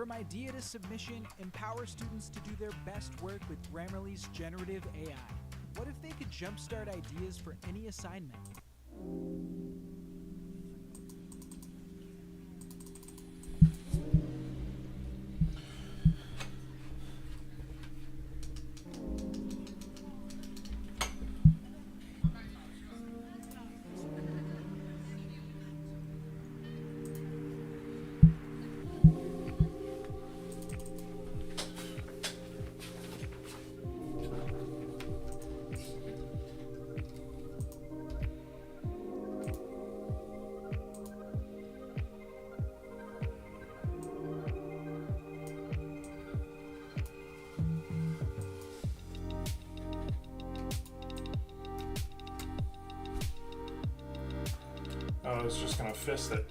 From idea to submission, empower students to do their best work with Grammarly's generative AI. What if they could jumpstart ideas for any assignment? I was just gonna fist it.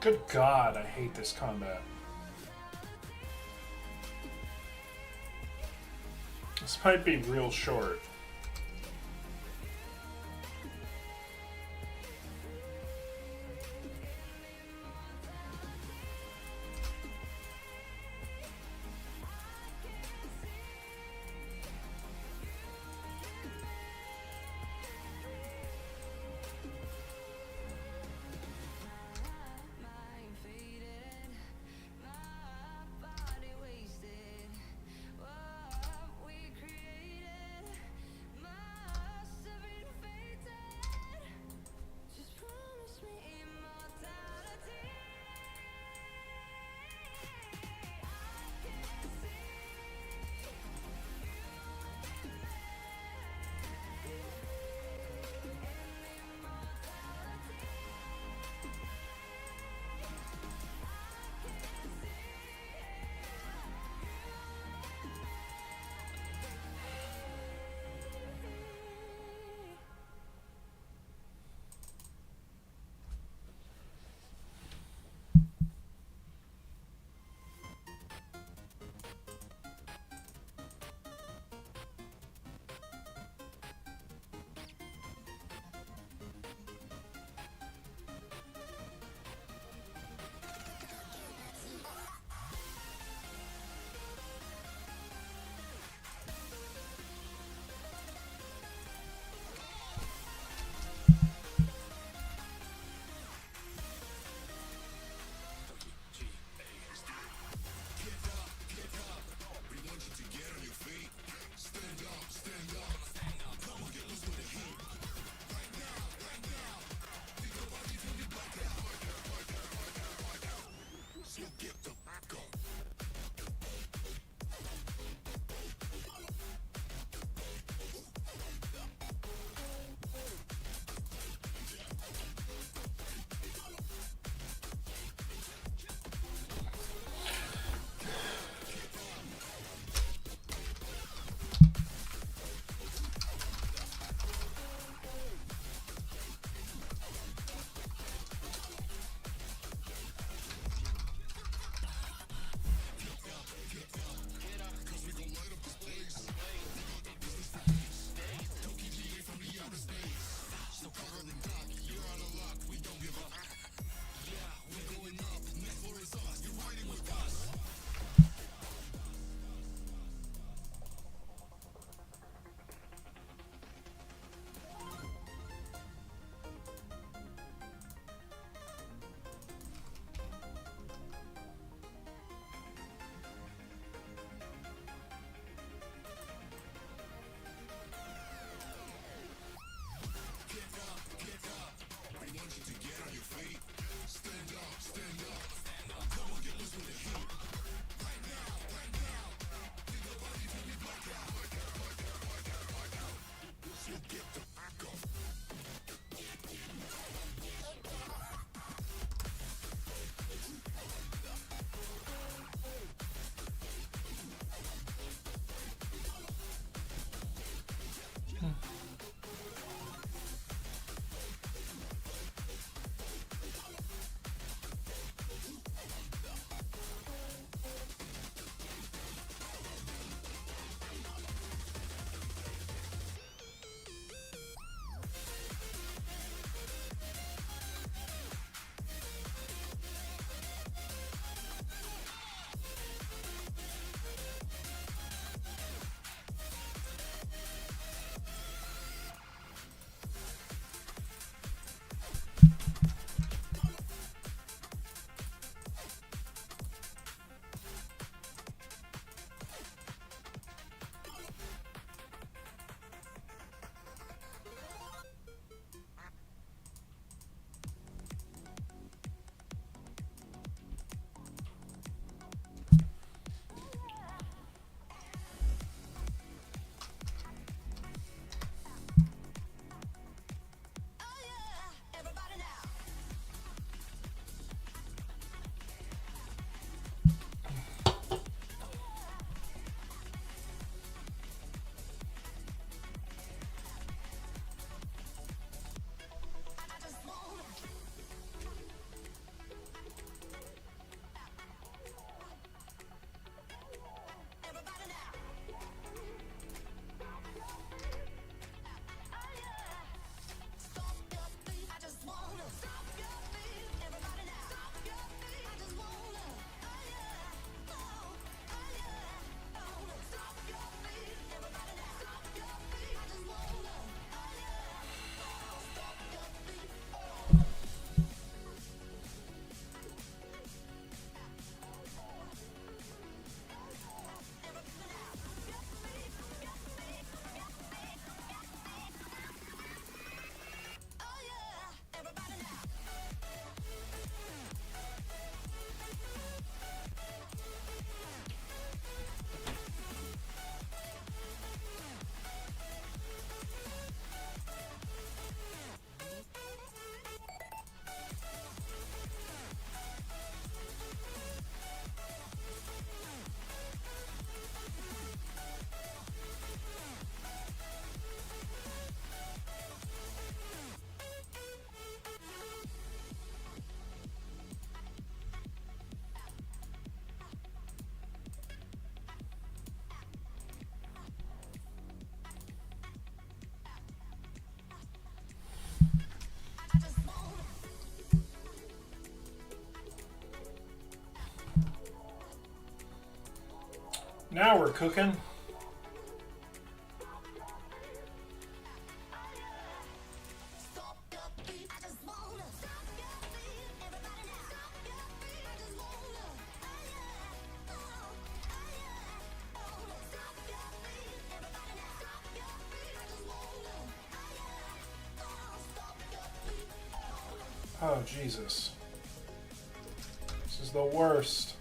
Good God, I hate this combat. This might be real short. Now we're cooking. Oh, Jesus. This is the worst.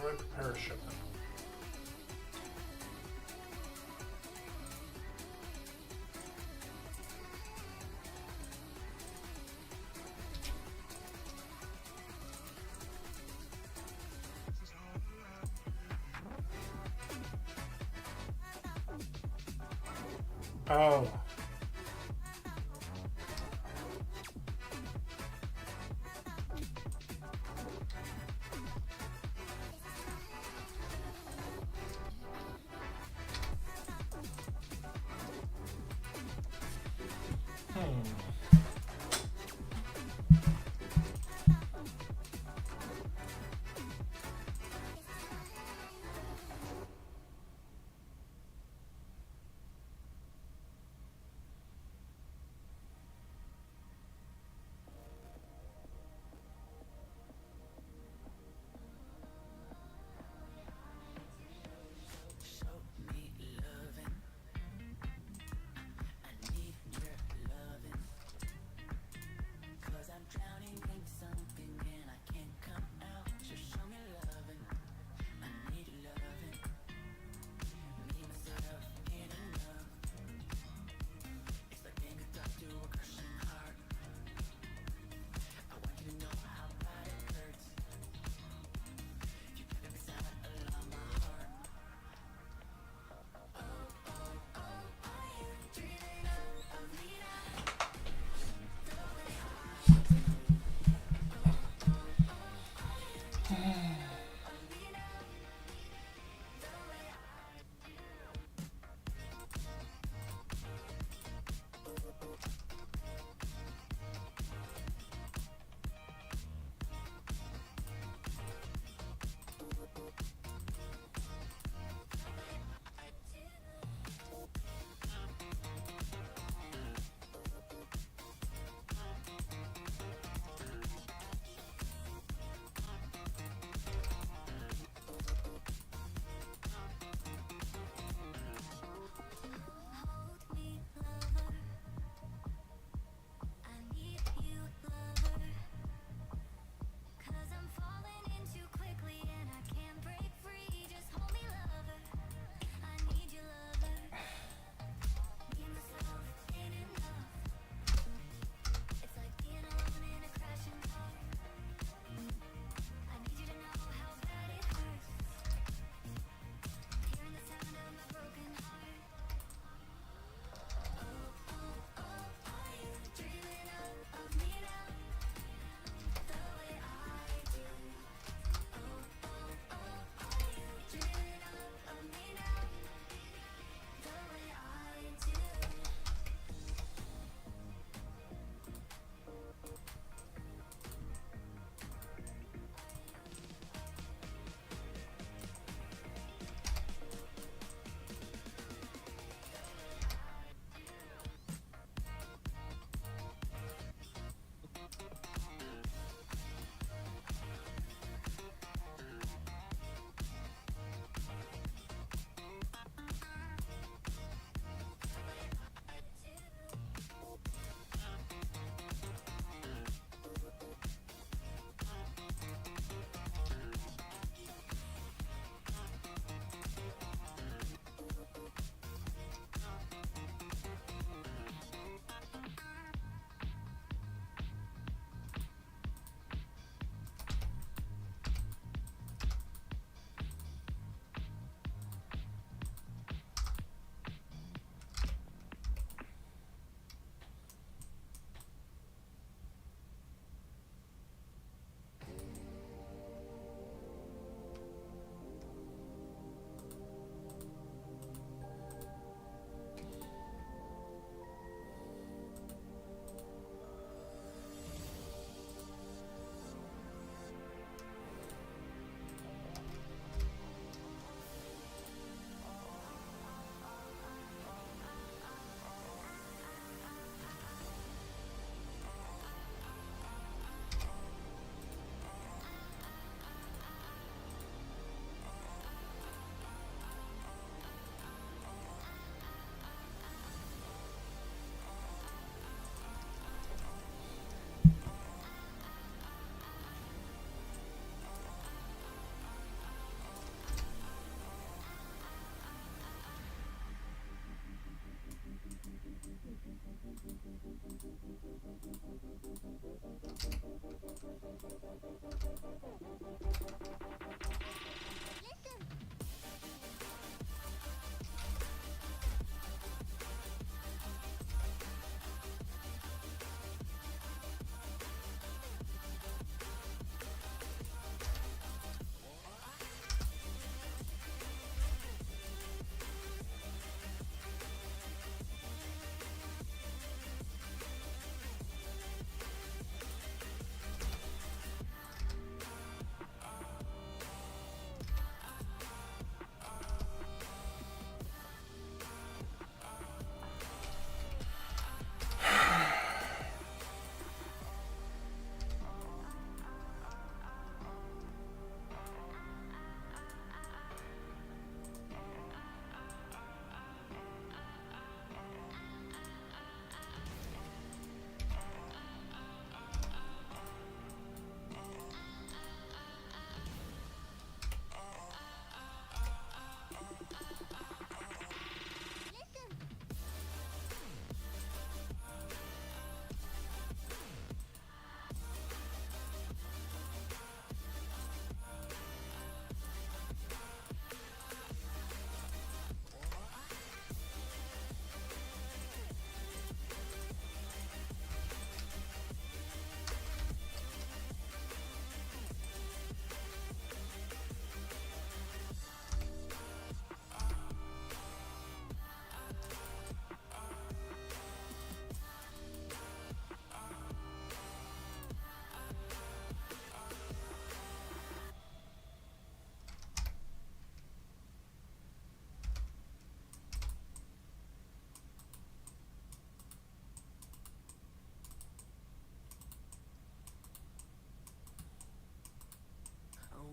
do I prepare a shipment? Oh.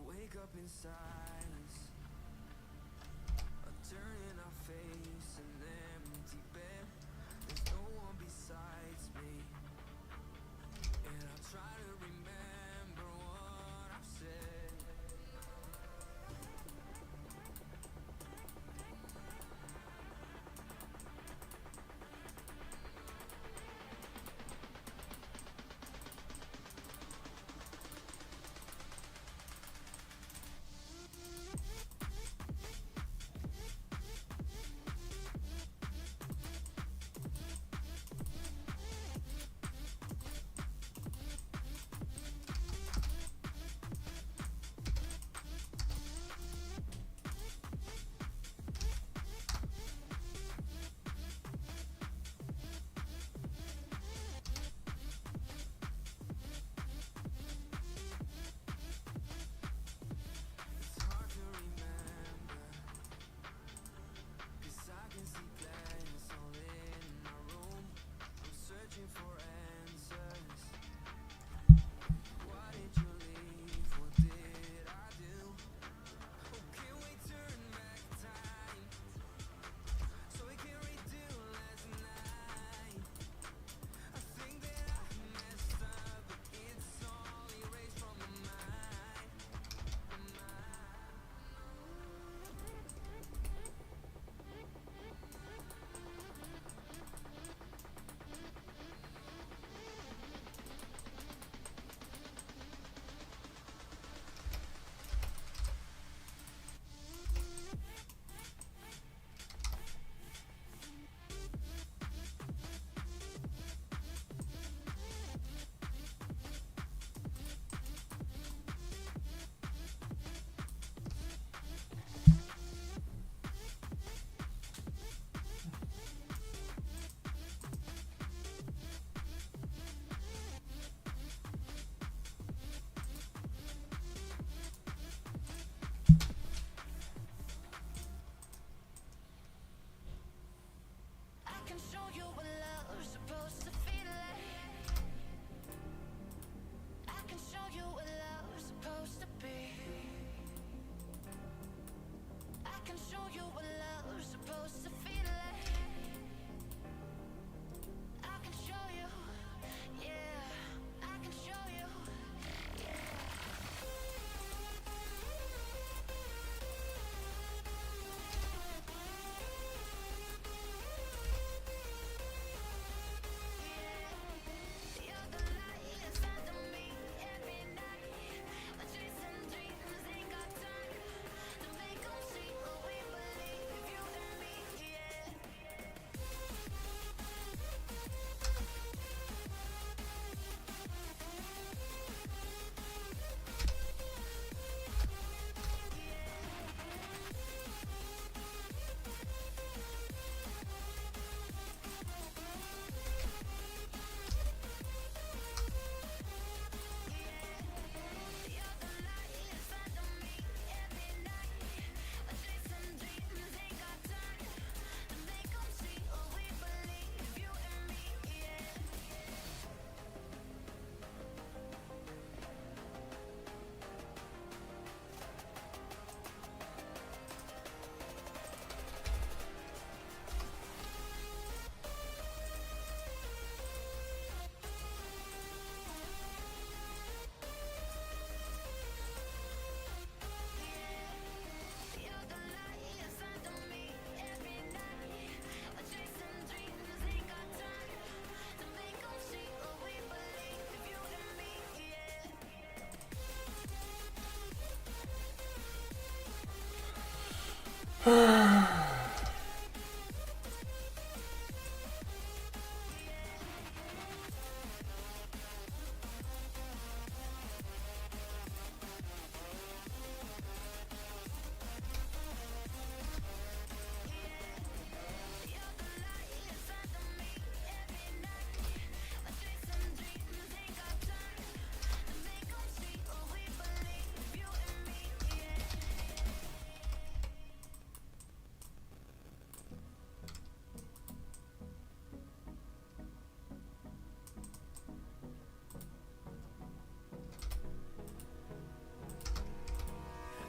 Wake up in silence, turning our face an empty bed. There's no one besides me, and I try to remember what I've said.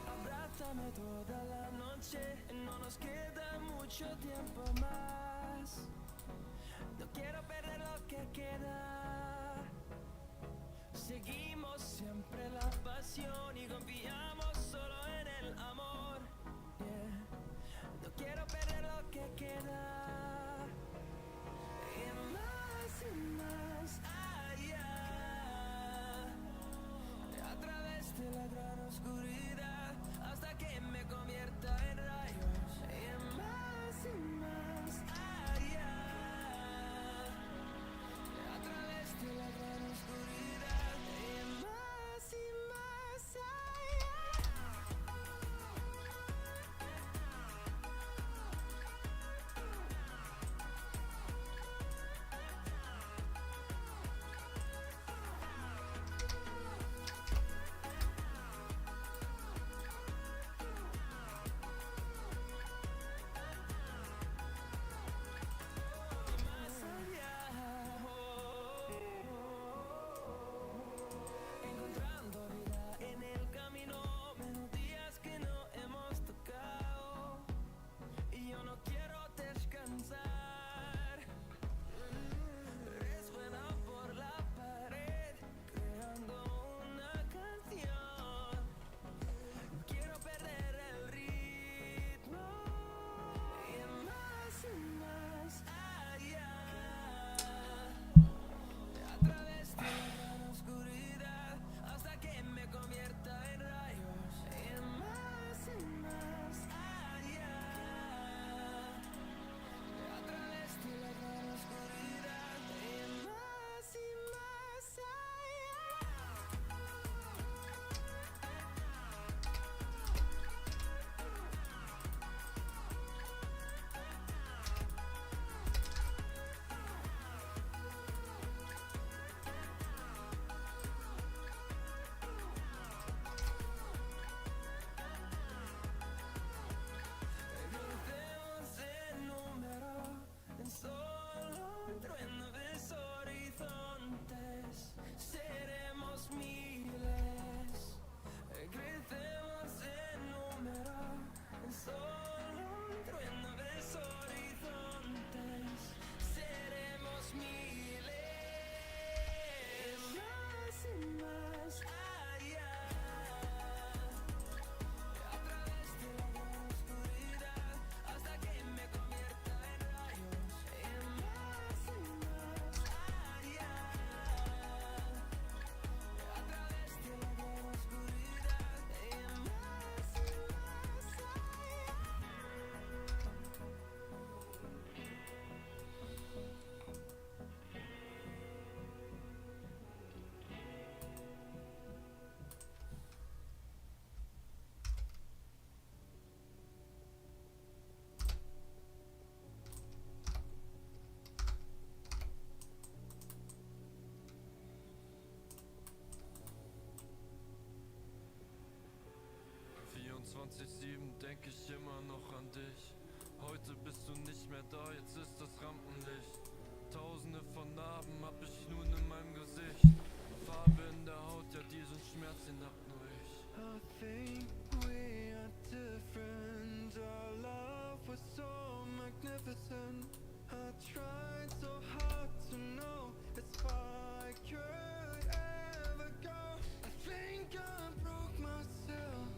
Abrázame toda la noche, no nos queda mucho tiempo más. No quiero perder lo que queda. Seguimos siempre la pasión y confiamos solo en el amor. Yeah. No quiero perder lo que queda. Y más allá. A través de la gran oscuridad hasta que me convierta en rayos. Y más allá. A través de la gran oscuridad y más allá. Encontrando vida en el camino, melodías que no hemos tocado. Y yo no quiero descansar. Resuena por la pared, creando una canción. No quiero perder el ritmo. Y más allá. A través de la gran oscuridad hasta que me convierta en rayos. Y más allá. A través de la gran oscuridad y más allá. Crucemos en número, en solo un trueno de horizontes. Seremos miles. Crecemos en número, en solo un trueno de horizontes. Seremos miles. Más allá. A través de la gran oscuridad hasta que me convierta en rayos. Y más allá. A través de la gran oscuridad y más allá. Denk ich immer noch an dich. Heute bist du nicht mehr da, jetzt ist das Rampenlicht. Tausende von Narben hab ich nun in meinem Gesicht. Farbe in der Haut, ja diesen Schmerz, den hab nur ich. I think we are different. Our love was so magnificent. I tried so hard to know if I could ever go. I think I broke myself.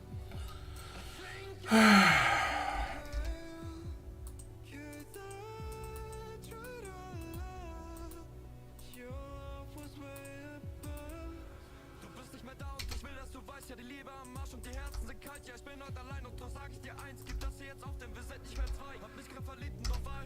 Ja, die Liebe am Arsch und die Herzen sind kalt. Ja, ich bin heute allein und doch sag ich dir eins: Gib das hier jetzt auf den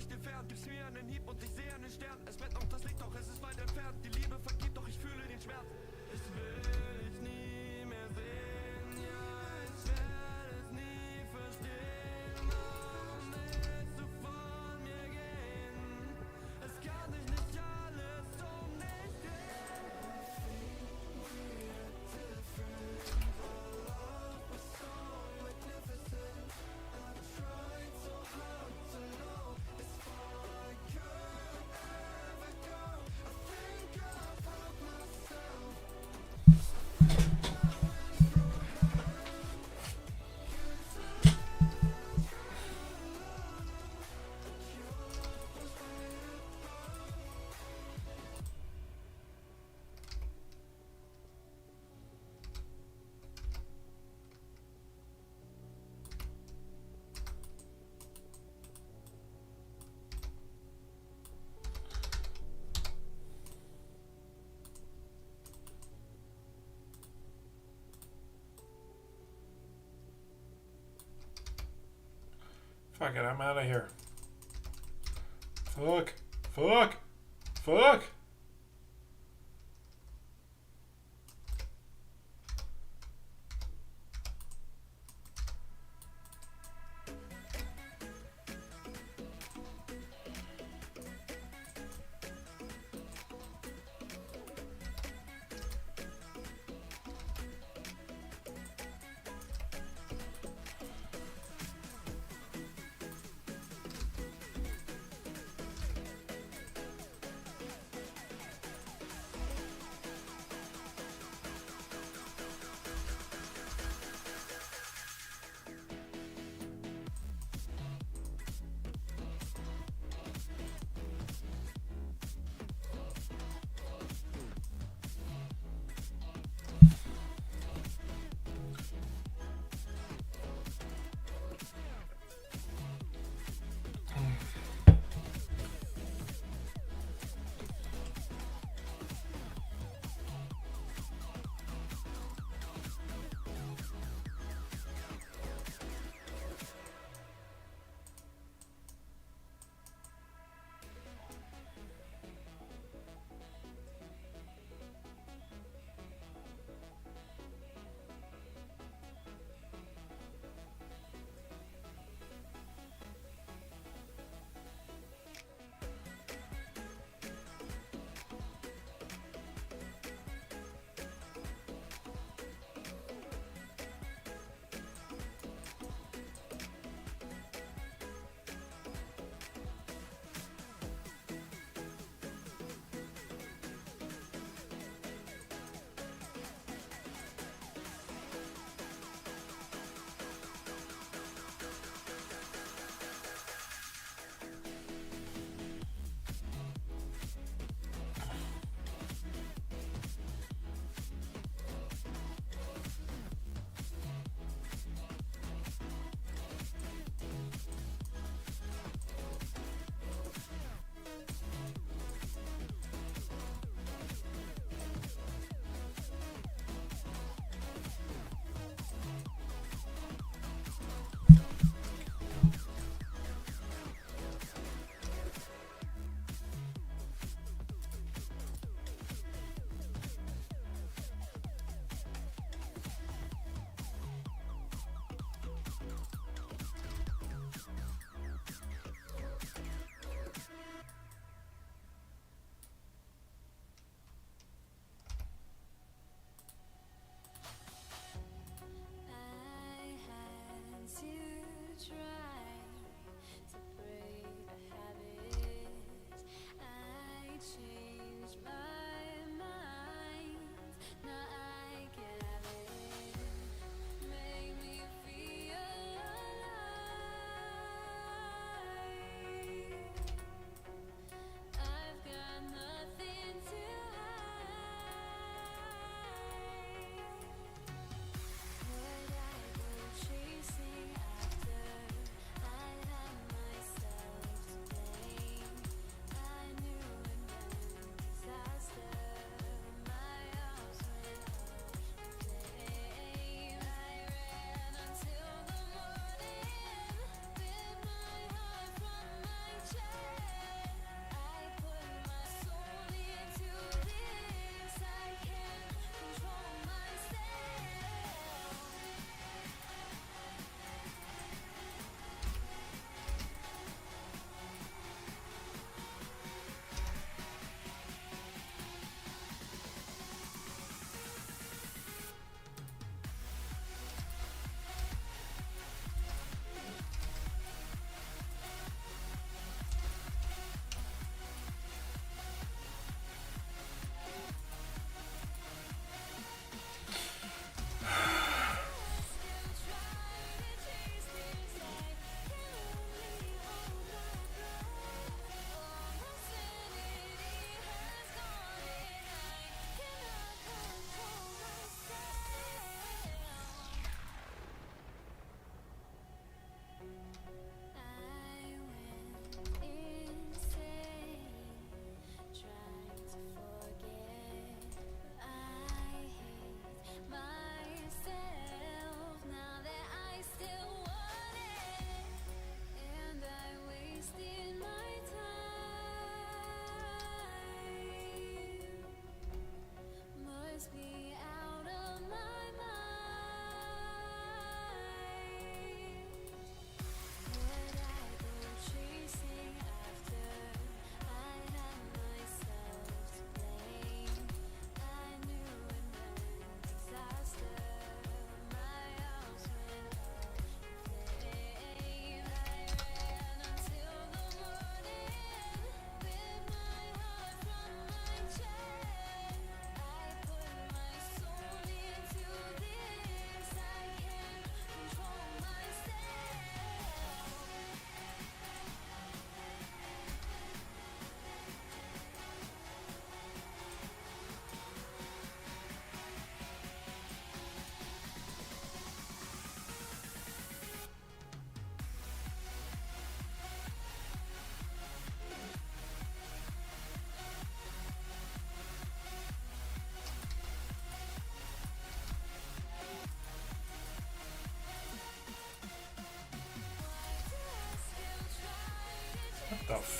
nicht entfernt. Gibst mir einen Hieb und ich sehe einen Stern. Es brennt noch das Licht, doch es ist weit entfernt. Die Liebe vergibt, doch ich fühle den Schmerz. Ich will dich nie mehr sehen, ja, ich werde es nie verstehen. Warum willst du von mir gehen? Es kann dich nicht alles um mich drehen. Fuck it, I'm out of here. Fuck. Fuck. Fuck.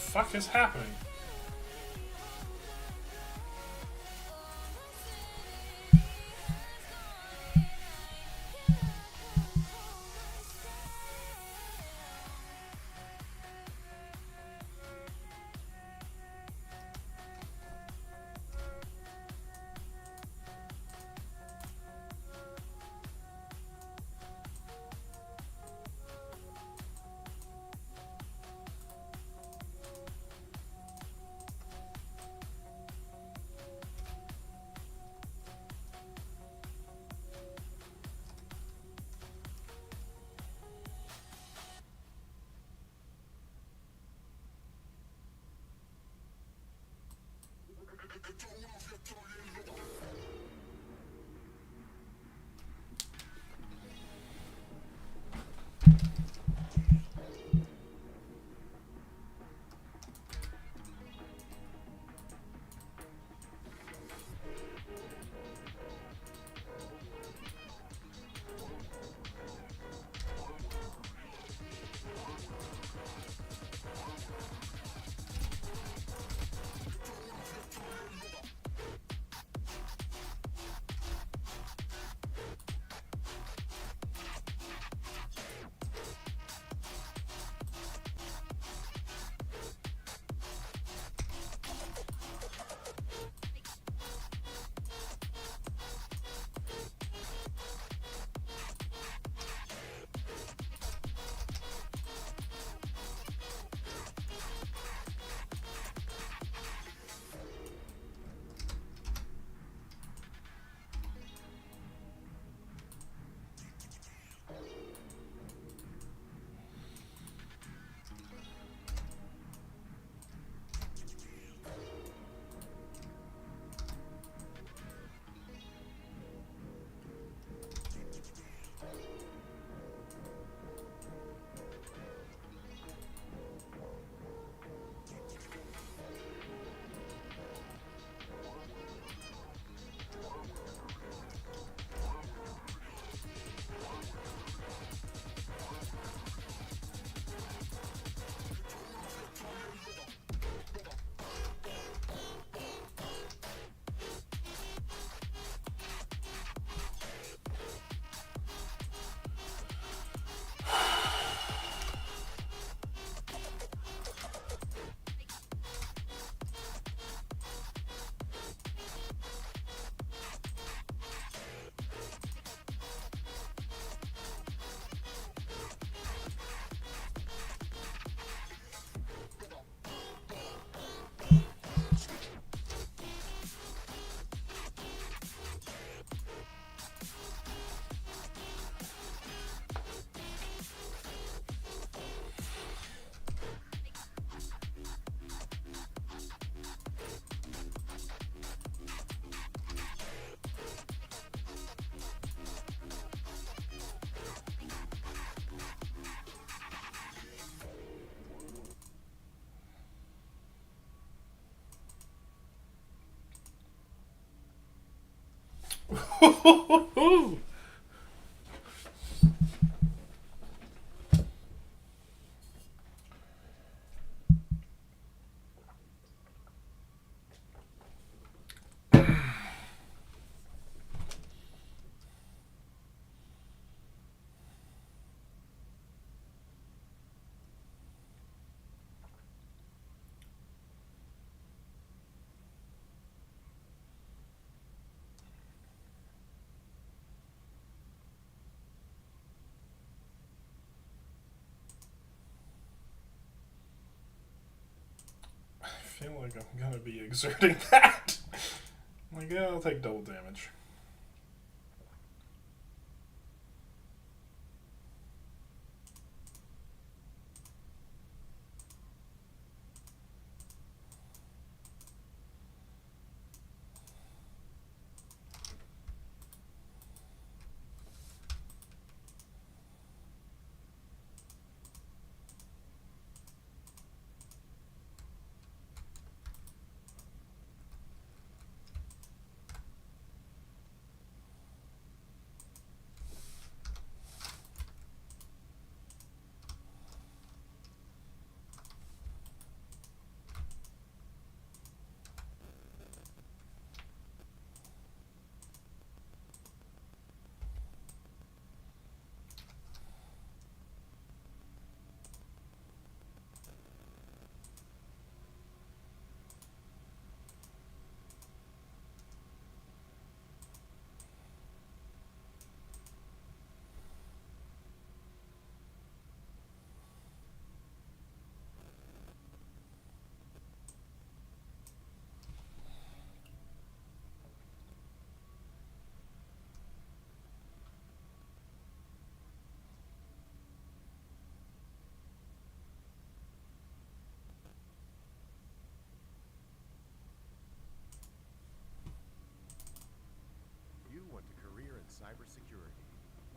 fuck is happening? I feel like I'm gonna be exerting that. I'm like, yeah, I'll take double damage.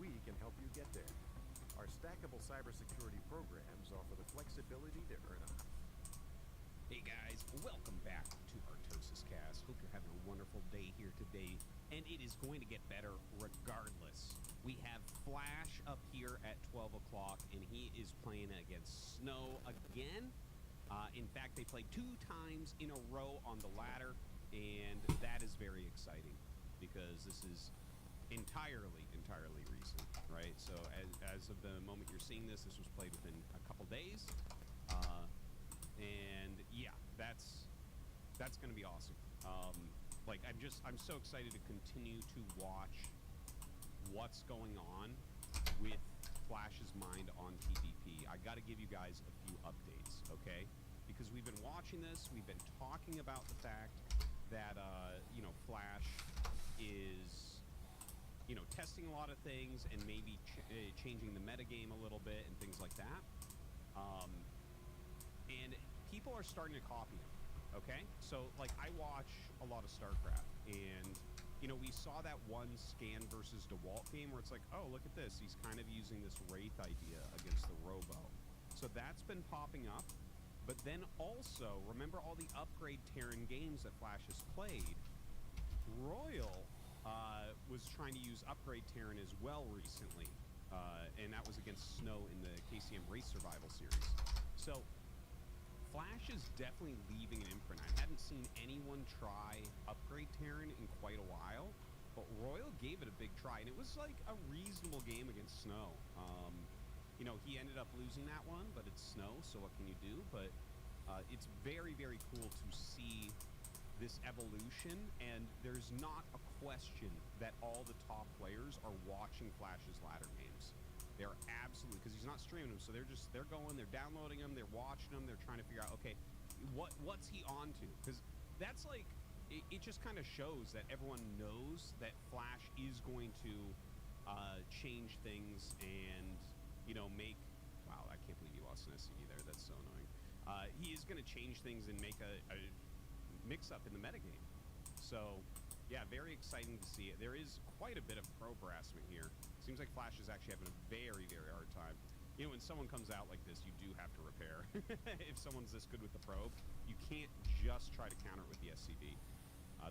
we can help you get there. Our stackable cybersecurity programs offer the flexibility to earn a... Hey guys, welcome back to Artosis Cast. Hope you're having a wonderful day here today, and it is going to get better regardless. We have Flash up here at 12 o'clock, and he is playing against Snow again. In fact, they played 2 times in a row on the ladder, and that is very exciting because this is entirely recent, right? So as of the moment you're seeing this, this was played within a couple days, and yeah, that's going to be awesome. I'm so excited to continue to watch what's going on with Flash's mind on PvP. I got to give you guys a few updates, okay? Because we've been watching this, we've been talking about the fact that, Flash is, testing a lot of things and maybe changing the metagame a little bit and things like that. And people are starting to copy him, okay? So, I watch a lot of StarCraft, and, we saw that one Scan versus DeWalt game where it's like, oh, look at this. He's kind of using this Wraith idea against the Robo. So that's been popping up. But then also, remember all the upgrade Terran games that Flash has played? Royal was trying to use upgrade Terran as well recently. And that was against Snow in the KCM Race Survival series. So, Flash is definitely leaving an imprint. I hadn't seen anyone try upgrade Terran in quite a while, but Royal gave it a big try, and it was like a reasonable game against Snow. He ended up losing that one, but it's Snow, so what can you do? But it's very, very cool to see this evolution, and there's not a question that all the top players are watching Flash's ladder games. They're absolutely, because he's not streaming them, so they're downloading them, they're watching them, they're trying to figure out, okay, what's he on to? Because that's it just kind of shows that everyone knows that Flash is going to change things and, make, wow, I can't believe you lost an SCV there, that's so annoying. He is going to change things and make a mix-up in the metagame. So, yeah, very exciting to see it. There is quite a bit of probe harassment here. Seems like Flash is actually having a very, very hard time. When someone comes out like this, you do have to repair. If someone's this good with the probe, you can't just try to counter it with the SCV.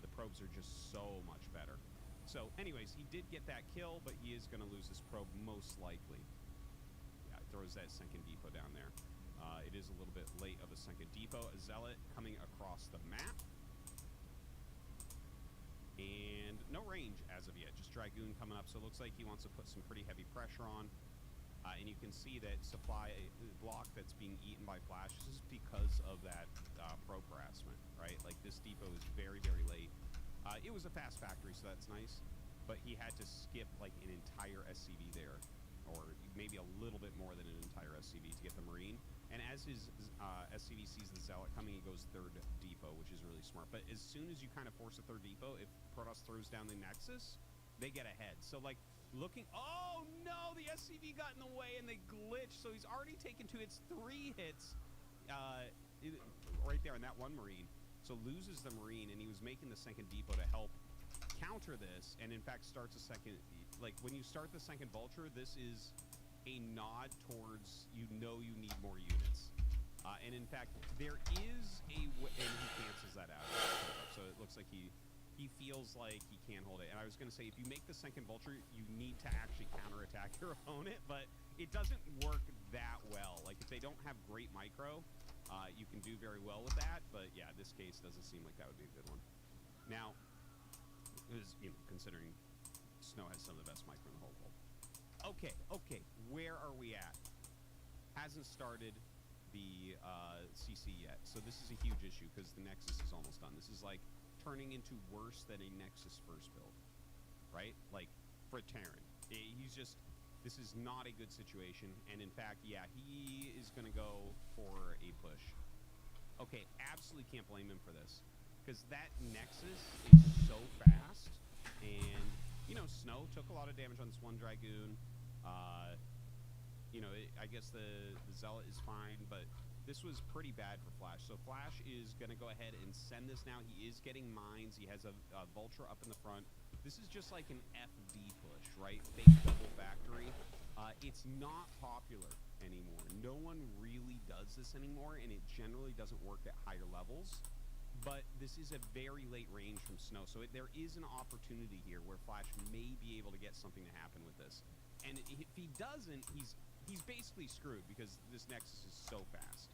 The probes are just so much better. So, anyways, he did get that kill, but he is going to lose his probe most likely. Yeah, it throws that second depot down there. It is a little bit late of a second depot. A Zealot coming across the map. And no range as of yet, just Dragoon coming up, so it looks like he wants to put some pretty heavy pressure on. And you can see that supply block that's being eaten by Flash is because of that probe harassment, right? Like, this depot is very, very late. It was a fast factory, so that's nice, but he had to skip, an entire SCV there, or maybe a little bit more than an entire SCV to get the Marine. And as his SCV sees the Zealot coming, he goes third depot, which is really smart. But as soon as you kind of force a third depot, if Protoss throws down the Nexus, they get ahead. So, looking... Oh, no! The SCV got in the way, and they glitched. So he's already taken 2 hits, 3 hits right there on that one Marine. So loses the Marine, and he was making the second depot to help counter this, and in fact starts a second... when you start the second Vulture, this is a nod towards you need more units. And in fact, there is and he cancels that out. So it looks like he feels like he can't hold it. And I was going to say, if you make the second Vulture, you need to actually counterattack your opponent, but it doesn't work that well. If they don't have great micro, you can do very well with that, but yeah, this case doesn't seem like that would be a good one. Now, considering Snow has some of the best micro in the whole world. Okay, where are we at? Hasn't started the CC yet, so this is a huge issue because the Nexus is almost done. This is turning into worse than a Nexus first build, right? For Terran. This is not a good situation, and in fact, yeah, he is going to go for a push. Okay, absolutely can't blame him for this, because that Nexus is so fast, and, Snow took a lot of damage on this one Dragoon. I guess the Zealot is fine, but this was pretty bad for Flash. So Flash is going to go ahead and send this now. He is getting mines. He has a Vulture up in the front. This is just like an FD push, right? Fake double factory. It's not popular anymore. No one really does this anymore, and it generally doesn't work at higher levels. But this is a very late range from Snow, so there is an opportunity here where Flash may be able to get something to happen with this. And if he doesn't, he's basically screwed because this Nexus is so fast.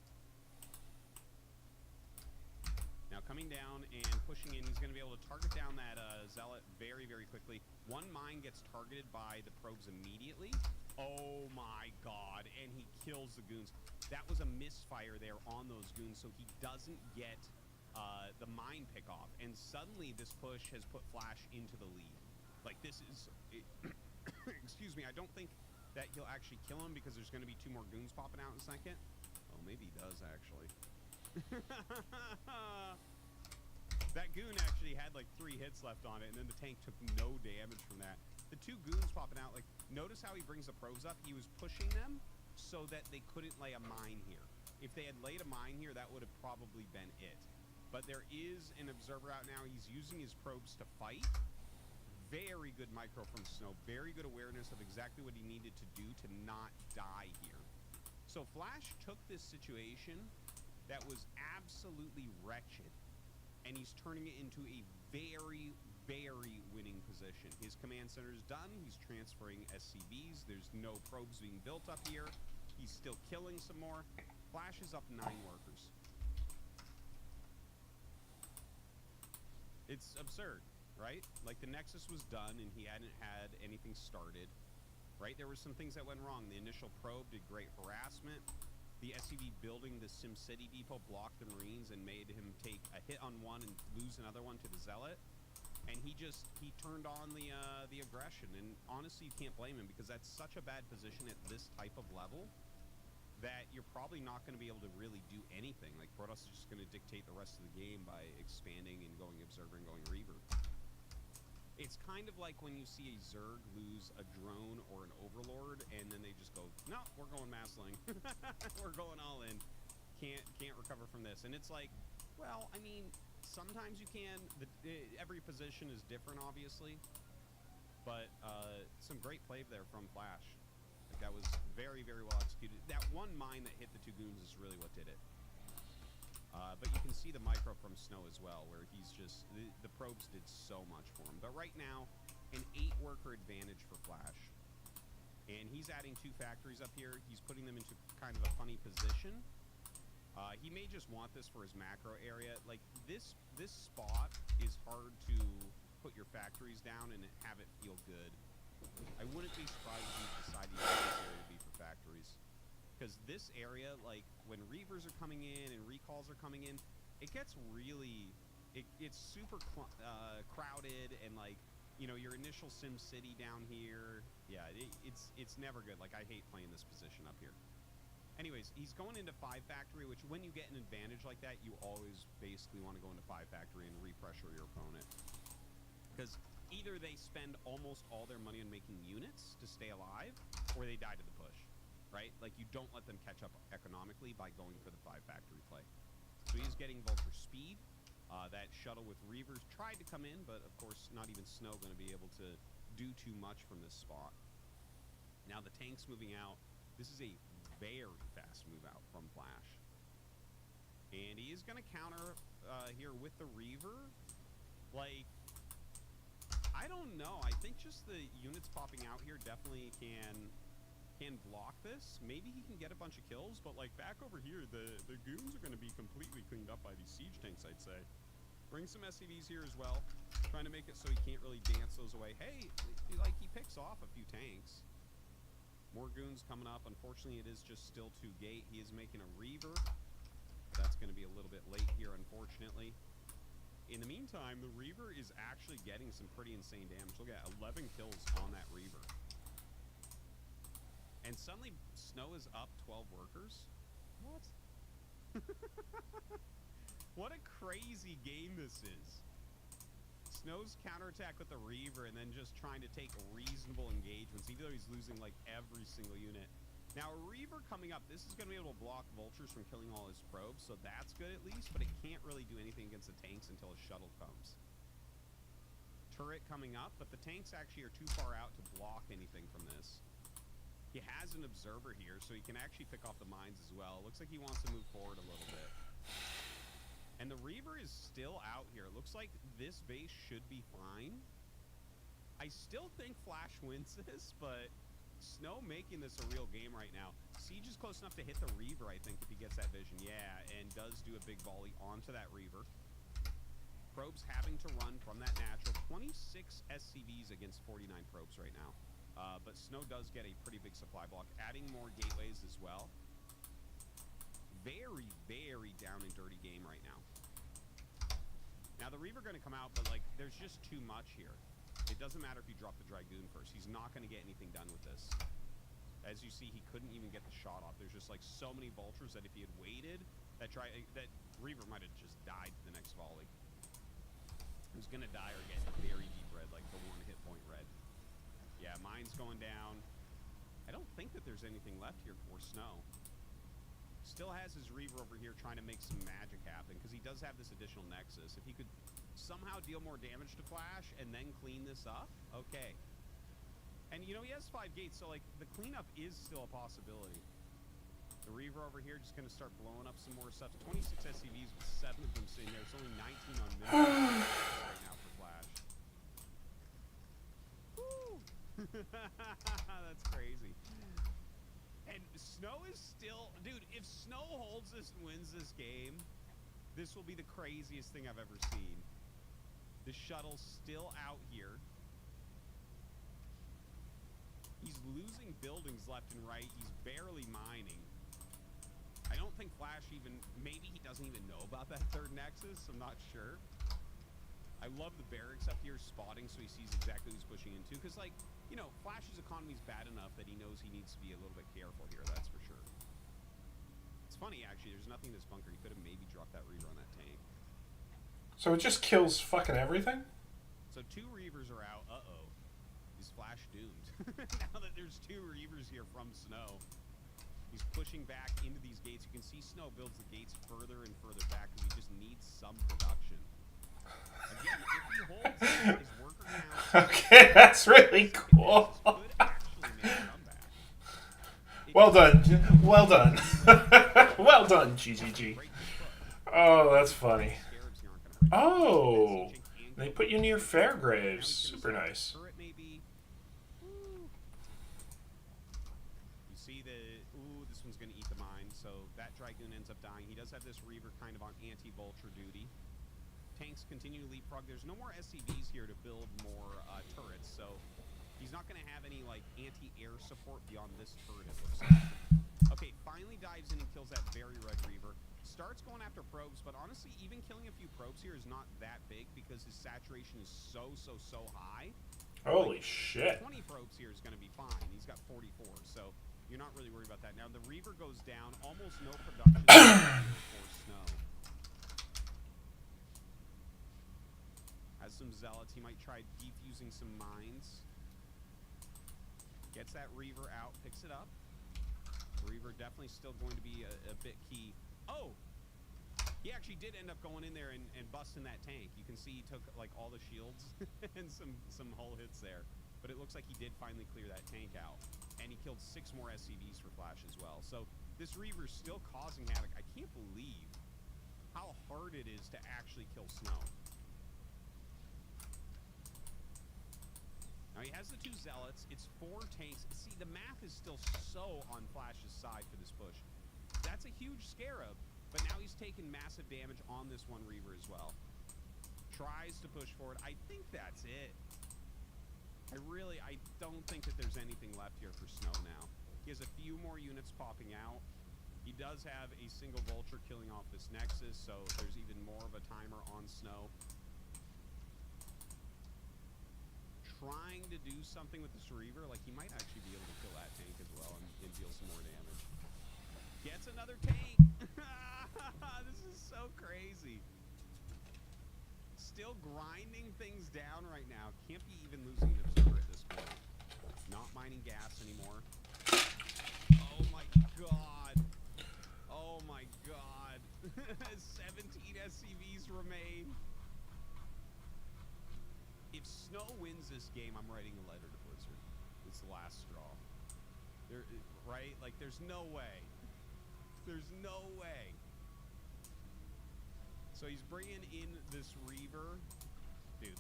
Now coming down and pushing in, he's going to be able to target down that Zealot very, very quickly. One mine gets targeted by the probes immediately. Oh my god, and he kills the goons. That was a misfire there on those goons, so he doesn't get the mine pick off. And suddenly this push has put Flash into the lead. Like, this is... excuse me, I don't think that he'll actually kill him because there's going to be 2 more goons popping out in a second. Oh, maybe he does, actually. That goon actually had like 3 hits left on it, and then the tank took no damage from that. The 2 goons popping out, like, notice how he brings the probes up? He was pushing them so that they couldn't lay a mine here. If they had laid a mine here, that would have probably been it. But there is an observer out now. He's using his probes to fight. Very good micro from Snow. Very good awareness of exactly what he needed to do to not die here. So Flash took this situation that was absolutely wretched, and he's turning it into a very, very winning position. His command center is done. He's transferring SCVs. There's no probes being built up here. He's still killing some more. Flash is up 9 workers. It's absurd, right? Like, the Nexus was done, and he hadn't had anything started, right? There were some things that went wrong. The initial probe did great harassment. The SCV building the SimCity depot blocked the Marines and made him take a hit on one and lose another one to the Zealot. And he turned on the aggression. And honestly, you can't blame him because that's such a bad position at this type of level that you're probably not going to be able to really do anything. Like, Protoss is just going to dictate the rest of the game by expanding and going Observer and going Reaver. It's kind of like when you see a Zerg lose a drone or an Overlord, and then they just go, no, we're going Massling. We're going all in. Can't recover from this. And it's like, well, I mean, sometimes you can. Every position is different, obviously. But some great play there from Flash. Like, that was very, very well executed. That one mine that hit the 2 goons is really what did it. But you can see the micro from Snow as well, where he's just... The probes did so much for him. But right now, an 8-worker advantage for Flash. And he's adding 2 factories up here. He's putting them into kind of a funny position. He may just want this for his macro area. Like, this spot is hard to put your factories down and have it feel good. I wouldn't be surprised if you decided this area to be for factories. Because this area, like, when Reavers are coming in and recalls are coming in, it gets really... It's super crowded, and, like, you know, your initial SimCity down here, yeah, it's never good. Like, I hate playing this position up here. Anyways, he's going into 5 factory, which when you get an advantage like that, you always basically want to go into 5 factory and repressure your opponent. Because either they spend almost all their money on making units to stay alive, or they die to the push. Right? Like, you don't let them catch up economically by going for the 5 factory play. So he's getting Vulture speed. That shuttle with Reavers tried to come in, but of course not even Snow going to be able to do too much from this spot. Now the tank's moving out. This is a very fast move out from Flash. And he is going to counter here with the Reaver. Like, I don't know. I think just the units popping out here definitely can block this. Maybe he can get a bunch of kills, but like back over here, the goons are going to be completely cleaned up by these siege tanks, I'd say. Bring some SCVs here as well, trying to make it so he can't really dance those away. Hey, like, he picks off a few tanks. More goons coming up. Unfortunately, it is just still 2 gate. He is making a Reaver. That's going to be a little bit late here, unfortunately. In the meantime, the Reaver is actually getting some pretty insane damage. Look at 11 kills on that Reaver. And suddenly, Snow is up 12 workers? What? What a crazy game this is. Snow's counterattack with the Reaver and then just trying to take reasonable engagements, even though he's losing, like, every single unit. Now, a Reaver coming up, this is going to be able to block Vultures from killing all his probes, so that's good at least, but it can't really do anything against the tanks until a shuttle comes. turret coming up, but the tanks actually are too far out to block anything from this. He has an observer here, so he can actually pick off the mines as well. Looks like he wants to move forward a little bit. And the Reaver is still out here. It looks like this base should be fine. I still think Flash wins this, but Snow making this a real game right now. Siege is close enough to hit the Reaver, I think, if he gets that vision. Yeah, and does do a big volley onto that Reaver. Probes having to run from that natural. 26 SCVs against 49 probes right now. But Snow does get a pretty big supply block, adding more gateways as well. Very, very down and dirty game right now. Now the Reaver going to come out, but like there's just too much here. It doesn't matter if you drop the Dragoon first. He's not going to get anything done with this. As you see, he couldn't even get the shot off. There's just like so many vultures that if he had waited, that Reaver might have just died to the next volley. He was going to die or get very deep red, like the one hit point red. Yeah, mine's going down. I don't think that there's anything left here for Snow. Still has his Reaver over here trying to make some magic happen, because he does have this additional Nexus. If he could somehow deal more damage to Flash and then clean this up, okay. And, you know, he has 5 gates, so, like, the cleanup is still a possibility. The Reaver over here just going to start blowing up some more stuff. 26 SCVs with 7 of them sitting there. It's only 19 on minimum right now for Flash. Woo! That's crazy. And Snow is still... Dude, if Snow holds this and wins this game, this will be the craziest thing I've ever seen. The shuttle's still out here. He's losing buildings left and right. He's barely mining. I don't think Flash even... Maybe he doesn't even know about that third Nexus. I'm not sure. I love the barracks up here spotting so he sees exactly who's pushing into. Because, like, you know, Flash's economy's bad enough that he knows he needs to be a little bit careful here. That's for sure. It's funny, actually. There's nothing in this bunker. He could have maybe dropped that Reaver on that tank. So it just kills fucking everything? So 2 Reavers are out. Uh-oh. Is Flash doomed? Now that there's 2 Reavers here from Snow. He's pushing back into these gates. You can see Snow builds the gates further and further back because he just needs some production. Again, if he holds his worker count... Okay, that's really cool. Could actually make a comeback. Well done. Well done. Well done, GGG. Oh, that's funny. Oh, they put you near Fairgraves. Super nice. You see the... Ooh, this one's going to eat the mine. So that Dragoon ends up dying. He does have this Reaver kind of on anti-vulture duty. Tanks continue to leapfrog. There's no more SCVs here to build more turrets, so he's not going to have any like anti-air support beyond this turret, it looks like. Okay, finally dives in and kills that very red Reaver. Starts going after probes, but honestly, even killing a few probes here is not that big because his saturation is so high. Holy like, shit. 20 probes here is going to be fine. He's got 44, so you're not really worried about that. Now, the Reaver goes down. Almost no production for Snow. Has some zealots. He might try defusing some mines. Gets that Reaver out, picks it up. Reaver definitely still going to be a bit key. Oh! He actually did end up going in there and busting that tank. You can see he took like all the shields and some hull hits there. But it looks like he did finally clear that tank out. And he killed 6 more SCVs for Flash as well. So this Reaver's still causing havoc. I can't believe how hard it is to actually kill Snow. Now he has the 2 zealots. It's 4 tanks. See, the math is still so on Flash's side for this push. That's a huge scarab, but now he's taken massive damage on this one Reaver as well. Tries to push forward. I think that's it. I don't think that there's anything left here for Snow now. He has a few more units popping out. He does have a single vulture killing off this Nexus, so there's even more of a timer on Snow. Trying to do something with this Reaver, like he might actually be able to kill that tank as well and deal some more damage. Gets another tank! This is so crazy. Still grinding things down right now. Can't be even losing an observer at this point. Not mining gas anymore. Oh my god. Oh my god. 17 SCVs remain. if Snow wins this game, I'm writing a letter to Blizzard. It's the last straw. There, right? Like, there's no way. There's no way. So he's bringing in this Reaver. Dude,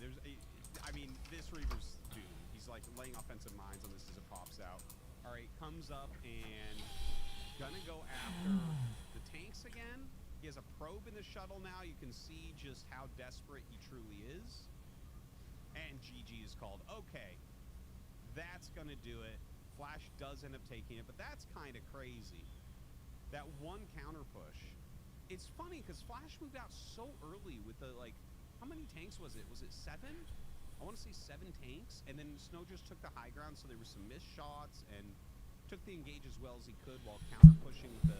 I mean, this Reaver's doomed. He's like laying offensive mines on this as it pops out. All right, comes up and gonna go after the tanks again. He has a probe in the shuttle now. You can see just how desperate he truly is. And GG is called. Okay, that's gonna do it. Flash does end up taking it, but that's kind of crazy. That one counter push. It's funny because Flash moved out so early with the, like, how many tanks was it? Was it 7? I want to say 7 tanks, and then Snow just took the high ground, so there were some missed shots and took the engage as well as he could while counter pushing the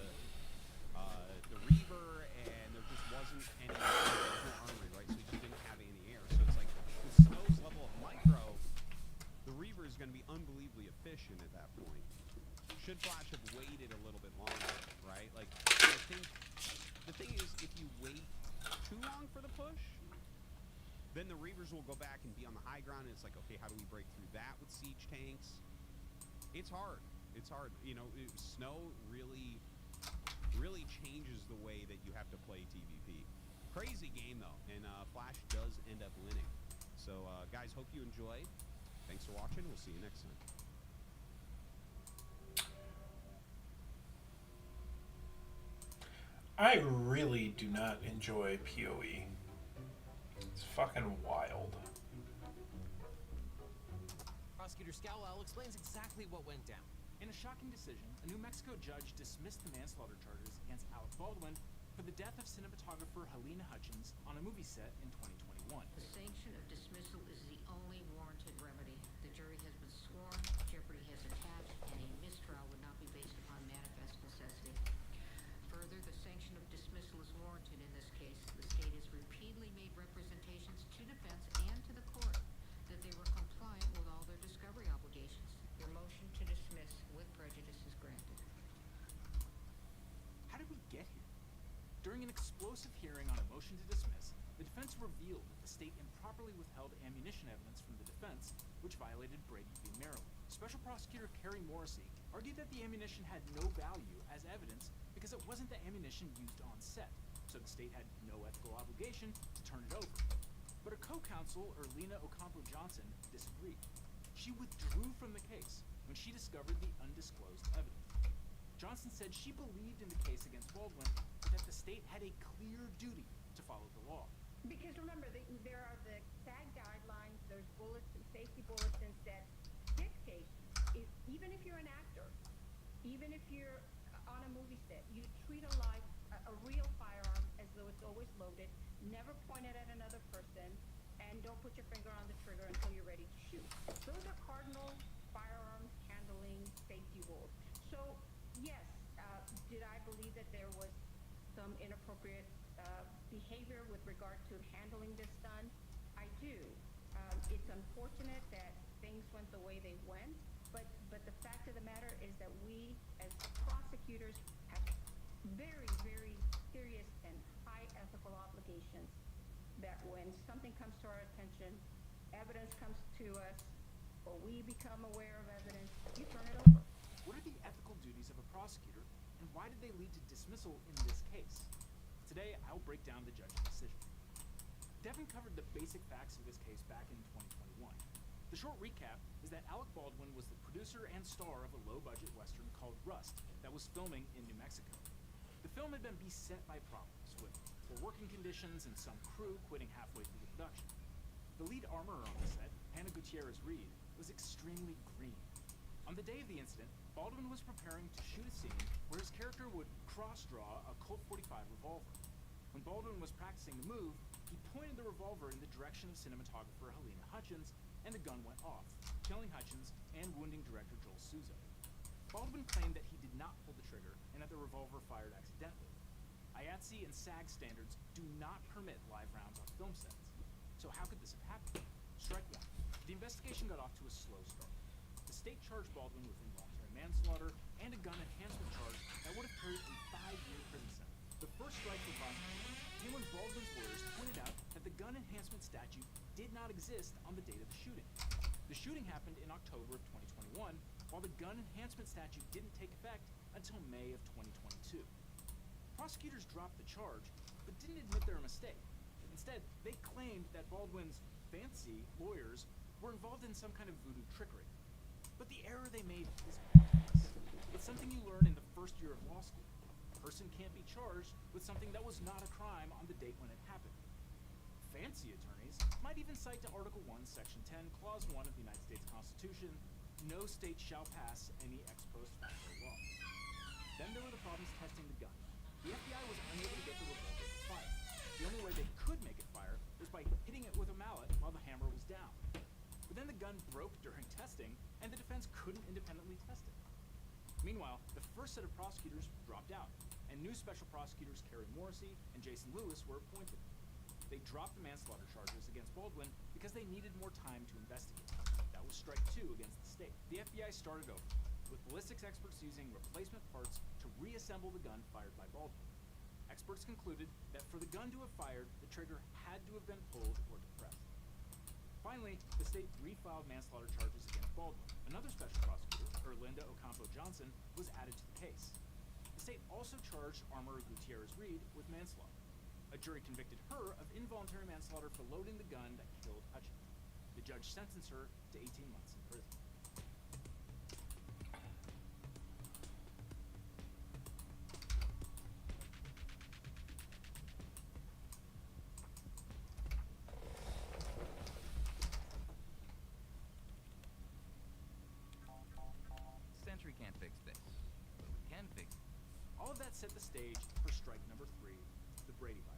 Reaver, and there just wasn't any armory, right? So he just didn't have any air. So it's like with Snow's level of micro, the Reaver is going to be unbelievably efficient at that point. Should Flash have waited a little bit longer, right? Like, I think the thing is, if you wait too long for the push, then the Reavers will go back and be on the high ground, and it's like, okay, how do we break through that with siege tanks? It's hard. It's hard. You know, Snow really changes the way that you have to play TVP. Crazy game, though, and Flash does end up winning. So, guys, hope you enjoyed. Thanks for watching. We'll see you next time. I really do not enjoy PoE. It's fucking wild. Prosecutor Scowell explains exactly what went down. In a shocking decision, a New Mexico judge dismissed the manslaughter charges against Alec Baldwin for the death of cinematographer Helena Hutchins on a movie set in 2021. The sanction of dismissal is the only warranted remedy. The jury has been sworn, jeopardy has attached, and a mistrial would not be based upon manifest necessity. Further, the sanction of dismissal is warranted in this case. The state has repeatedly made representations to defense and to the court that they were compliant with all their discovery obligations. Your motion to dismiss with prejudice is granted. How did we get here? During an explosive hearing on a motion to dismiss, the defense revealed that the state improperly withheld ammunition evidence from the defense, which violated Brady v. Maryland. Special Prosecutor Carrie Morrissey argued that the ammunition had no value as evidence because it wasn't the ammunition used on set, so the state had no ethical obligation to turn it over. But her co-counsel, Erlina Ocampo-Johnson, disagreed. She withdrew from the case when she discovered the undisclosed evidence. Johnson said she believed in the case against Baldwin, but that the state had a clear duty to follow the law. Because remember, there are the SAG guidelines, there's bulletins, safety bulletins that dictate, even if you're an actor, even if you're on a movie set, you treat a real firearm as though it's always loaded, never point it at another person, and don't put your finger on the trigger until you're ready to shoot. Those are cardinal firearms handling safety rules. So, yes, did I believe that there was some inappropriate behavior with regard to handling this stunt? I do. It's unfortunate that things went the way they went, but the fact of the matter is that we, as prosecutors, have very, very serious and high ethical obligations that when something comes to our attention, evidence comes to us, or we become aware of evidence, you turn it over. What are the ethical duties of a prosecutor, and why did they lead to dismissal in this case? Today, I'll break down the judge's decision. Devin covered the basic facts of this case back in 2021. The short recap is that Alec Baldwin was the producer and star of a low-budget western called Rust that was filming in New Mexico. The film had been beset by problems, with poor working conditions and some crew quitting halfway through the production. The lead armorer on the set, Hannah Gutierrez-Reed, was extremely green. On the day of the incident, Baldwin was preparing to shoot a scene where his character would cross-draw a Colt 45 revolver. When Baldwin was practicing the move, he pointed the revolver in the direction of cinematographer Helena Hutchins, and the gun went off, killing Hutchins and wounding director Joel Souza. Baldwin claimed that he did not pull the trigger and that the revolver fired accidentally. IATSE and SAG standards do not permit live rounds on film sets. So how could this have happened? Strike one. The investigation got off to a slow start. The state charged Baldwin with involuntary manslaughter and a gun enhancement charge that would have carried a 5-year prison sentence. The first strike for prosecution came when Baldwin's lawyers pointed out that the gun enhancement statute did not exist on the date of the shooting. The shooting happened in October of 2021, while the gun enhancement statute didn't take effect until May of 2022. Prosecutors dropped the charge, but didn't admit their mistake. Instead, they claimed that Baldwin's fancy lawyers were involved in some kind of voodoo trickery. But the error they made is obvious. It's something you learn in the first year of law school. A person can't be charged with something that was not a crime on the date when it happened. Fancy attorneys might even cite to Article 1, Section 10, Clause 1 of the United States Constitution, no state shall pass any ex post facto law. Then there were the problems testing the gun. The FBI was unable to get the revolver to fire. The only way they could make it fire was by hitting it with a mallet while the hammer was down. But then the gun broke during testing, and the defense couldn't independently test it. Meanwhile, the first set of prosecutors dropped out, and new special prosecutors Kerry Morrissey and Jason Lewis were appointed. They dropped the manslaughter charges against Baldwin because they needed more time to investigate. That was strike 2 against the state. The FBI started over, with ballistics experts using replacement parts to reassemble the gun fired by Baldwin. Experts concluded that for the gun to have fired, the trigger had to have been pulled or depressed. Finally, the state refiled manslaughter charges against Baldwin. Another special prosecutor, Erlinda Ocampo Johnson, was added to the case. The state also charged Armorer Gutierrez Reed with manslaughter. A jury convicted her of involuntary manslaughter for loading the gun that killed Hutchins. The judge sentenced her to 18 months in prison. Sentry can't fix this, but we can fix it. All of that set the stage for strike number 3, the Brady Bible.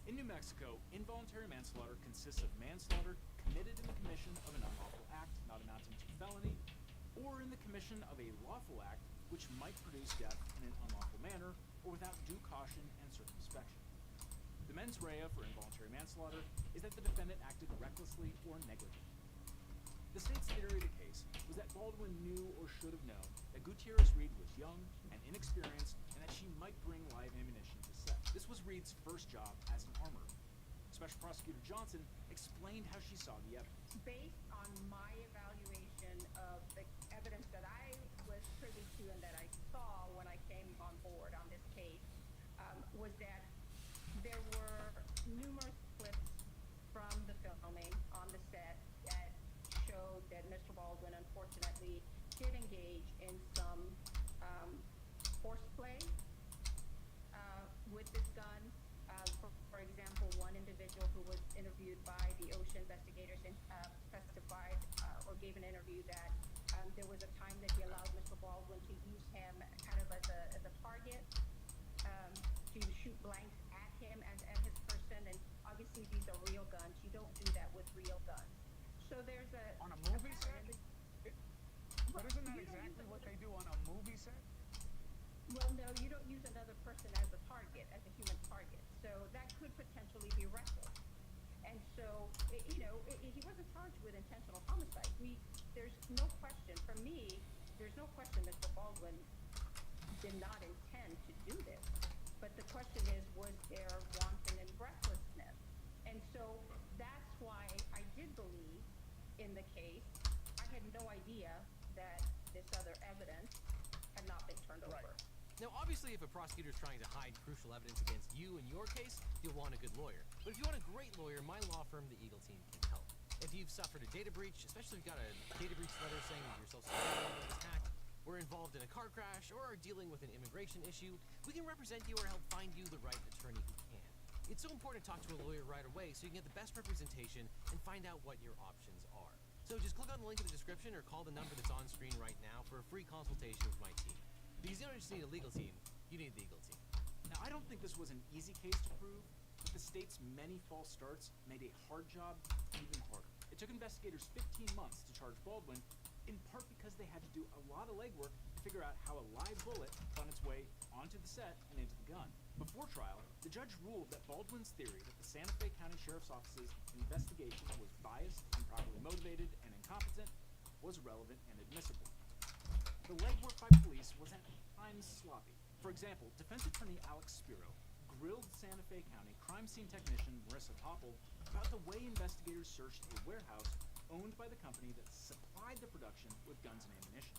In New Mexico, involuntary manslaughter consists of manslaughter committed in the commission of an unlawful act not amounting to felony, or in the commission of a lawful act which might produce death in an unlawful manner or without due caution and circumspection. The mens rea for involuntary manslaughter is that the defendant acted recklessly or negligently. The state's theory of the case was that Baldwin knew or should have known that Gutierrez Reed was young and inexperienced and that she might bring live ammunition to set. This was Reed's first job as an armorer. Special Prosecutor Johnson explained how she saw the evidence. Based on my evaluation of the evidence that I was privy to and that I saw when I came on board on this case, was that there were numerous clips from the filming on the set that showed that Mr. Baldwin unfortunately did engage in some horseplay with this gun. For example, one individual who was interviewed by the OSHA investigators and testified or gave an interview that there was a time that he allowed Mr. Baldwin to use him kind of as a target, to shoot blanks at him and at his person. And obviously these are real guns. You don't do that with real guns. So there's on a movie set? But isn't that exactly what they do on a movie set? Well, no, you don't use another person as a target, as a human target. So that could potentially be reckless. And so, he wasn't charged with intentional homicide. There's no question, for me, there's no question Mr. Baldwin did not intend to do this. But the question is, was there wanton and recklessness? And so that's why I did believe in the case. I had no idea that this other evidence had not been turned over. Now, obviously, if a prosecutor is trying to hide crucial evidence against you in your case, you'll want a good lawyer. But if you want a great lawyer, my law firm, the Eagle Team, can help. If you've suffered a data breach, especially if you've got a data breach letter saying that your social security number was hacked, we're involved in a car crash, or are dealing with an immigration issue, we can represent you or help find you the right attorney who can. It's so important to talk to a lawyer right away so you can get the best representation and find out what your options are. So just click on the link in the description or call the number that's on screen right now for a free consultation with my team. Because you don't just need a legal team, you need the Eagle Team. Now, I don't think this was an easy case to prove, but the state's many false starts made a hard job even harder. It took investigators 15 months to charge Baldwin, in part because they had to do a lot of legwork to figure out how a live bullet found its way onto the set and into the gun. Before trial, the judge ruled that Baldwin's theory that the Santa Fe County Sheriff's Office's investigation was biased, improperly motivated, and incompetent was relevant and admissible. The legwork by police was at times sloppy. For example, defense attorney Alex Spiro grilled Santa Fe County crime scene technician Marissa Topple about the way investigators searched a warehouse owned by the company that supplied the production with guns and ammunition.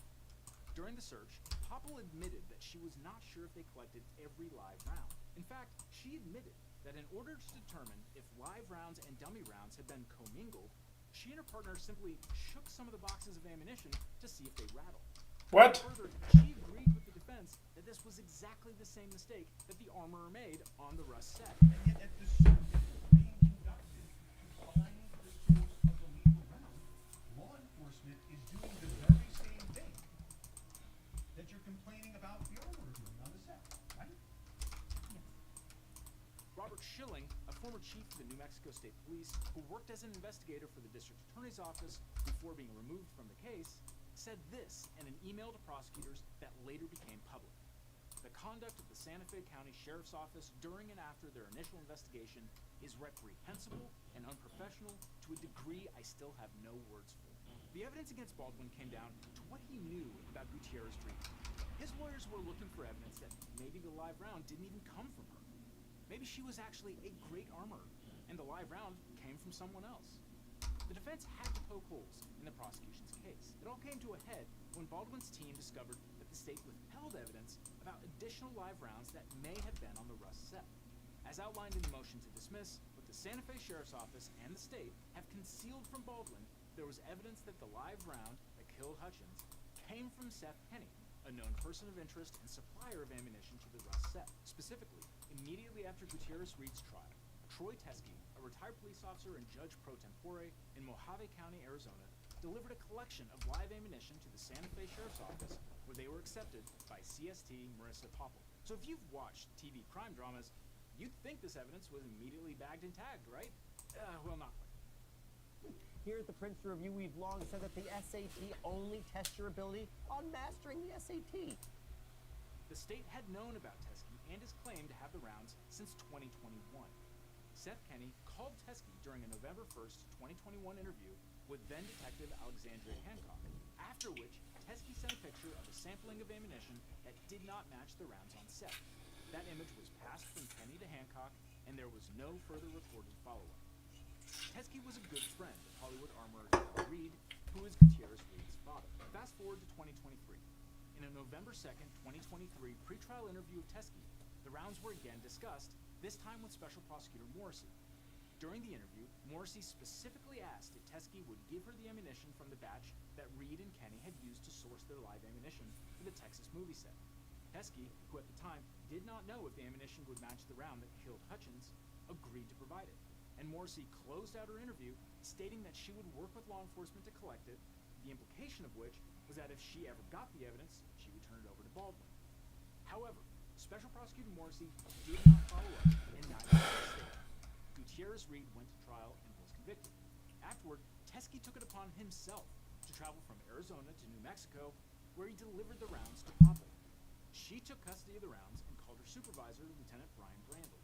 During the search, Popple admitted that she was not sure if they collected every live round. In fact, she admitted that in order to determine if live rounds and dummy rounds had been commingled, she and her partner simply shook some of the boxes of ammunition to see if they rattled. What? Further, she agreed with the defense that this was exactly the same mistake that the armorer made on the Rust set. And yet at the circuit being conducted to find the source of the lethal round, law enforcement is doing the very same thing that you're complaining about the armorer doing on the set, right? Robert Schilling, a former chief of the New Mexico State Police who worked as an investigator for the district attorney's office before being removed from the case, said this in an email to prosecutors that later became public. The conduct of the Santa Fe County Sheriff's Office during and after their initial investigation is reprehensible and unprofessional to a degree I still have no words for. The evidence against Baldwin came down to what he knew about Gutierrez-Reed. His lawyers were looking for evidence that maybe the live round didn't even come from her. Maybe she was actually a great armorer, and the live round came from someone else. The defense had to poke holes in the prosecution's case. It all came to a head when Baldwin's team discovered that the state withheld evidence about additional live rounds that may have been on the Rust set. As outlined in the motion to dismiss, both the Santa Fe Sheriff's Office and the state have concealed from Baldwin there was evidence that the live round that killed Hutchins came from Seth Penny, a known person of interest and supplier of ammunition to the Rust set. Specifically, immediately after Gutierrez-Reed's trial, Troy Teskey, a retired police officer and judge pro tempore in Mojave County, Arizona, delivered a collection of live ammunition to the Santa Fe Sheriff's Office where they were accepted by CST Marissa Popple. So if you've watched TV crime dramas, you'd think this evidence was immediately bagged and tagged, right? Well, not quite. Here at the Prince Review, we've long said that the SAT only tests your ability on mastering the SAT. The state had known about Teskey and his claim to have the rounds since 2021. Seth Penny called Teskey during a November 1st, 2021 interview with then Detective Alexandria Hancock, after which Teskey sent a picture of a sampling of ammunition that did not match the rounds on set. That image was passed from Penny to Hancock, and there was no further reported follow-up. Teskey was a good friend of Hollywood armorer Daryl Reed, who is Gutierrez-Reed's father. Fast forward to 2023. In a November 2nd, 2023 pretrial interview of Teskey, the rounds were again discussed, this time with Special Prosecutor Morrissey. During the interview, Morrissey specifically asked if Teskey would give her the ammunition from the batch that Reed and Kenny had used to source their live ammunition for the Texas movie set. Teskey, who at the time did not know if the ammunition would match the round that killed Hutchins, agreed to provide it. And Morrissey closed out her interview, stating that she would work with law enforcement to collect it, the implication of which was that if she ever got the evidence, she would turn it over to Baldwin. However, Special Prosecutor Morrissey did not follow up, and neither did the state. Gutierrez-Reed went to trial and was convicted. Afterward, Teskey took it upon himself to travel from Arizona to New Mexico, where he delivered the rounds to Popple. She took custody of the rounds and called her supervisor, Lieutenant Brian Brandel.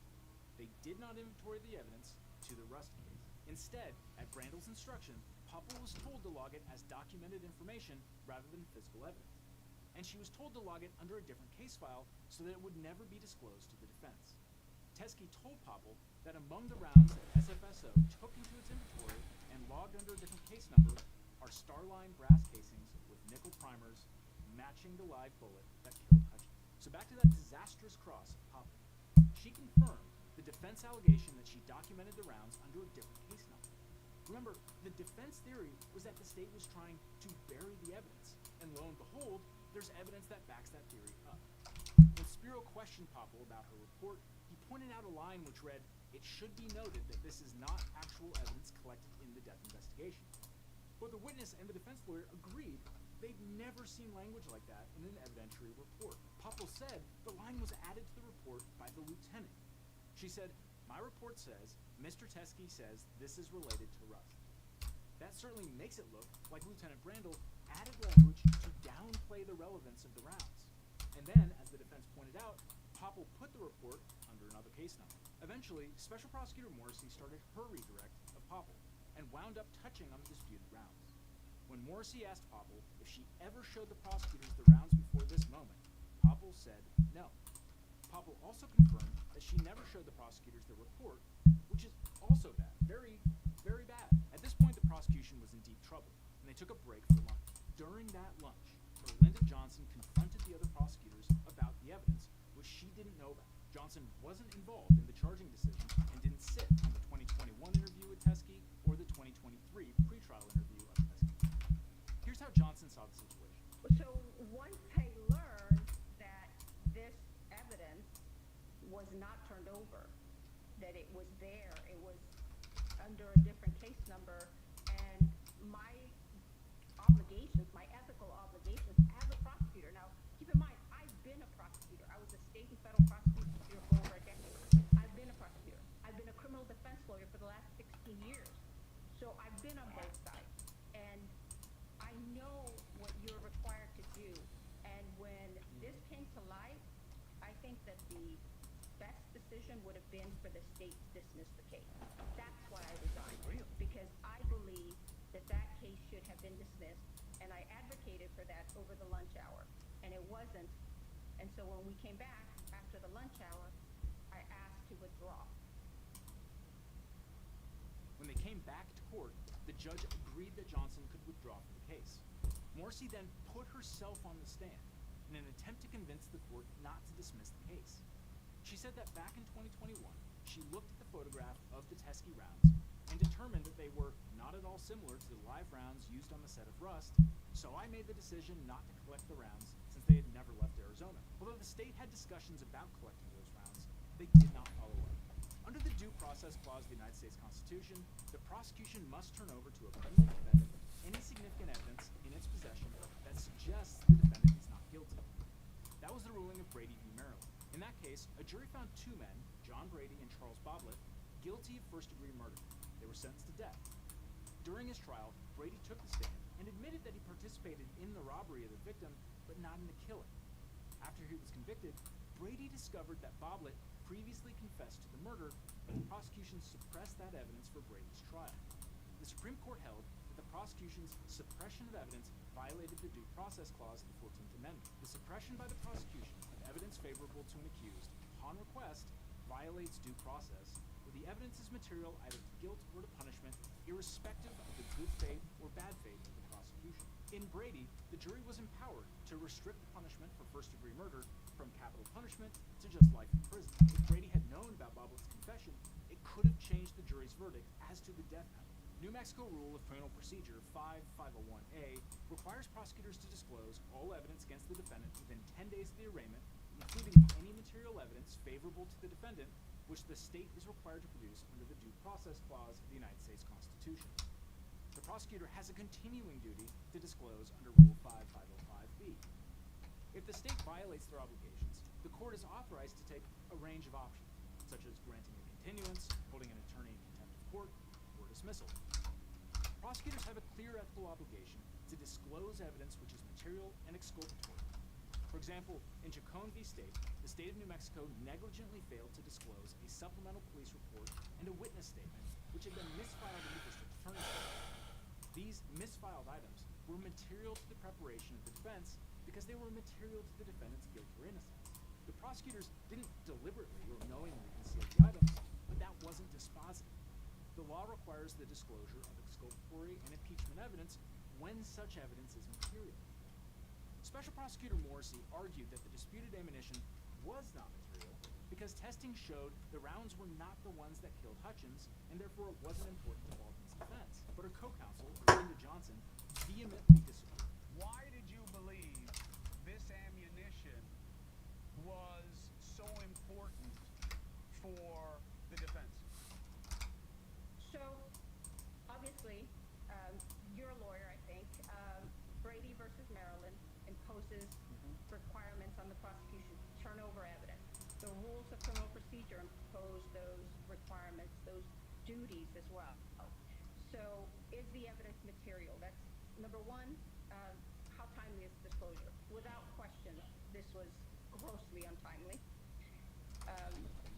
They did not inventory the evidence to the Rust case. Instead, at Brandel's instruction, Popple was told to log it as documented information rather than physical evidence. And she was told to log it under a different case file so that it would never be disclosed to the defense. Teskey told Popple that among the rounds that SFSO took into its inventory and logged under a different case number are Starline brass casings with nickel primers matching the live bullet that killed Hutchins. So back to that disastrous cross of Popple. She confirmed the defense allegation that she documented the rounds under a different case number. Remember, the defense theory was that the state was trying to bury the evidence, and lo and behold, there's evidence that backs that theory up. When Spiro questioned Popple about her report, he pointed out a line which read, "It should be noted that this is not actual evidence collected in the death investigation." Both the witness and the defense lawyer agreed they'd never seen language like that in an evidentiary report. Popple said the line was added to the report by the lieutenant. She said, "My report says Mr. Teskey says this is related to Rust." That certainly makes it look like Lieutenant Brandel added language to downplay the relevance of the rounds. And then, as the defense pointed out, Popple put the report under another case number. Eventually, Special Prosecutor Morrissey started her redirect of Popple and wound up touching on the disputed rounds. When Morrissey asked Popple if she ever showed the prosecutors the rounds before this moment, Popple said no. Popple also confirmed that she never showed the prosecutors the report, which is also bad. Very, very bad. At this point, the prosecution was in deep trouble, and they took a break for lunch. During that lunch, Linda Johnson confronted the other prosecutors about the evidence, which she didn't know about. Johnson wasn't involved in the charging decision and didn't sit on the 2021 interview with Teskey or the 2023 pretrial interview of Teskey. Here's how Johnson saw the situation. So once I learned that this evidence was not turned over, that it was there, it was under a different case number, and my obligations, my ethical obligations as a prosecutor. Now, keep in mind, I've been a prosecutor. I was a state and federal prosecutor for over a decade. I've been a prosecutor. I've been a criminal defense lawyer for the last 16 years. So I've been on both sides. And I know what you're required to do. And when this came to light, I think that the best decision would have been for the state to dismiss the case. That's why I resigned. Because I believe that that case should have been dismissed, and I advocated for that over the lunch hour, and it wasn't. And so when we came back after the lunch hour, I asked to withdraw. When they came back to court, the judge agreed that Johnson could withdraw from the case. Morrissey then put herself on the stand in an attempt to convince the court not to dismiss the case. She said that back in 2021, she looked at the photograph of the Teskey rounds and determined that they were not at all similar to the live rounds used on the set of Rust, so I made the decision not to collect the rounds since they had never left Arizona. Although the state had discussions about collecting those rounds, they did not follow up. Under the Due Process Clause of the United States Constitution, the prosecution must turn over to a criminal defendant any significant evidence in its possession that suggests the defendant is not guilty. That was the ruling of Brady v. Maryland. In that case, a jury found two men, John Brady and Charles Boblet, guilty of first-degree murder. They were sentenced to death. During his trial, Brady took the stand and admitted that he participated in the robbery of the victim, but not in the killing. After he was convicted, Brady discovered that Boblet previously confessed to the murder, but the prosecution suppressed that evidence for Brady's trial. The Supreme Court held that the prosecution's suppression of evidence violated the Due Process Clause of the 14th Amendment. The suppression by the prosecution of evidence favorable to an accused, upon request, violates due process, where the evidence is material either to guilt or to punishment, irrespective of the good faith or bad faith of the prosecution. In Brady, the jury was empowered to restrict the punishment for first-degree murder from capital punishment to just life in prison. If Brady had known about Boblet's confession, it could have changed the jury's verdict as to the death penalty. New Mexico Rule of Criminal Procedure 5501A requires prosecutors to disclose all evidence against the defendant within 10 days of the arraignment, including any material evidence favorable to the defendant, which the state is required to produce under the Due Process Clause of the United States Constitution. The prosecutor has a continuing duty to disclose under Rule 5505B. If the state violates their obligations, the court is authorized to take a range of options, such as granting a continuance, holding an attorney in contempt of court, or dismissal. Prosecutors have a clear ethical obligation to disclose evidence which is material and exculpatory. For example, in Chacon v. State, the state of New Mexico negligently failed to disclose a supplemental police report and a witness statement which had been misfiled in the district attorney's office. These misfiled items were material to the preparation of the defense because they were material to the defendant's guilt or innocence. The prosecutors didn't deliberately or knowingly conceal the items, but that wasn't dispositive. The law requires the disclosure of exculpatory and impeachment evidence when such evidence is material. Special Prosecutor Morrissey argued that the disputed ammunition was not material because testing showed the rounds were not the ones that killed Hutchins, and therefore it wasn't important to Baldwin's defense. But her co-counsel, Linda Johnson, vehemently disagreed. Why did you believe this ammunition was so important for the defense? So, obviously, you're a lawyer, I think. Brady versus Maryland imposes requirements on the prosecution to turn over evidence. The rules of criminal procedure impose those requirements, those duties as well. So, is the evidence material? That's number one. How timely is disclosure? Without question, this was grossly untimely.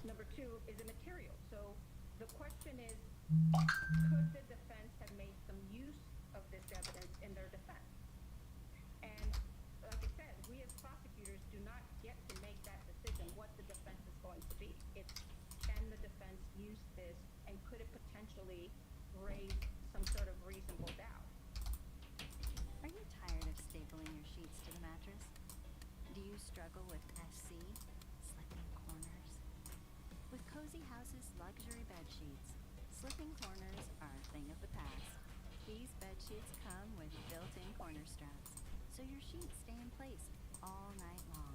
Number two, is it material? So, the question is, could the defense have made some use of this evidence in their defense? And like I said, we as prosecutors do not get to make that decision what the defense is going to be. It's can the defense use this and could it potentially hopefully raise some sort of reasonable doubt. Are you tired of stapling your sheets to the mattress? Do you struggle with SC, slipping corners? With Cozy House's luxury bed sheets, slipping corners are a thing of the past. These bed sheets come with built-in corner straps, so your sheets stay in place all night long.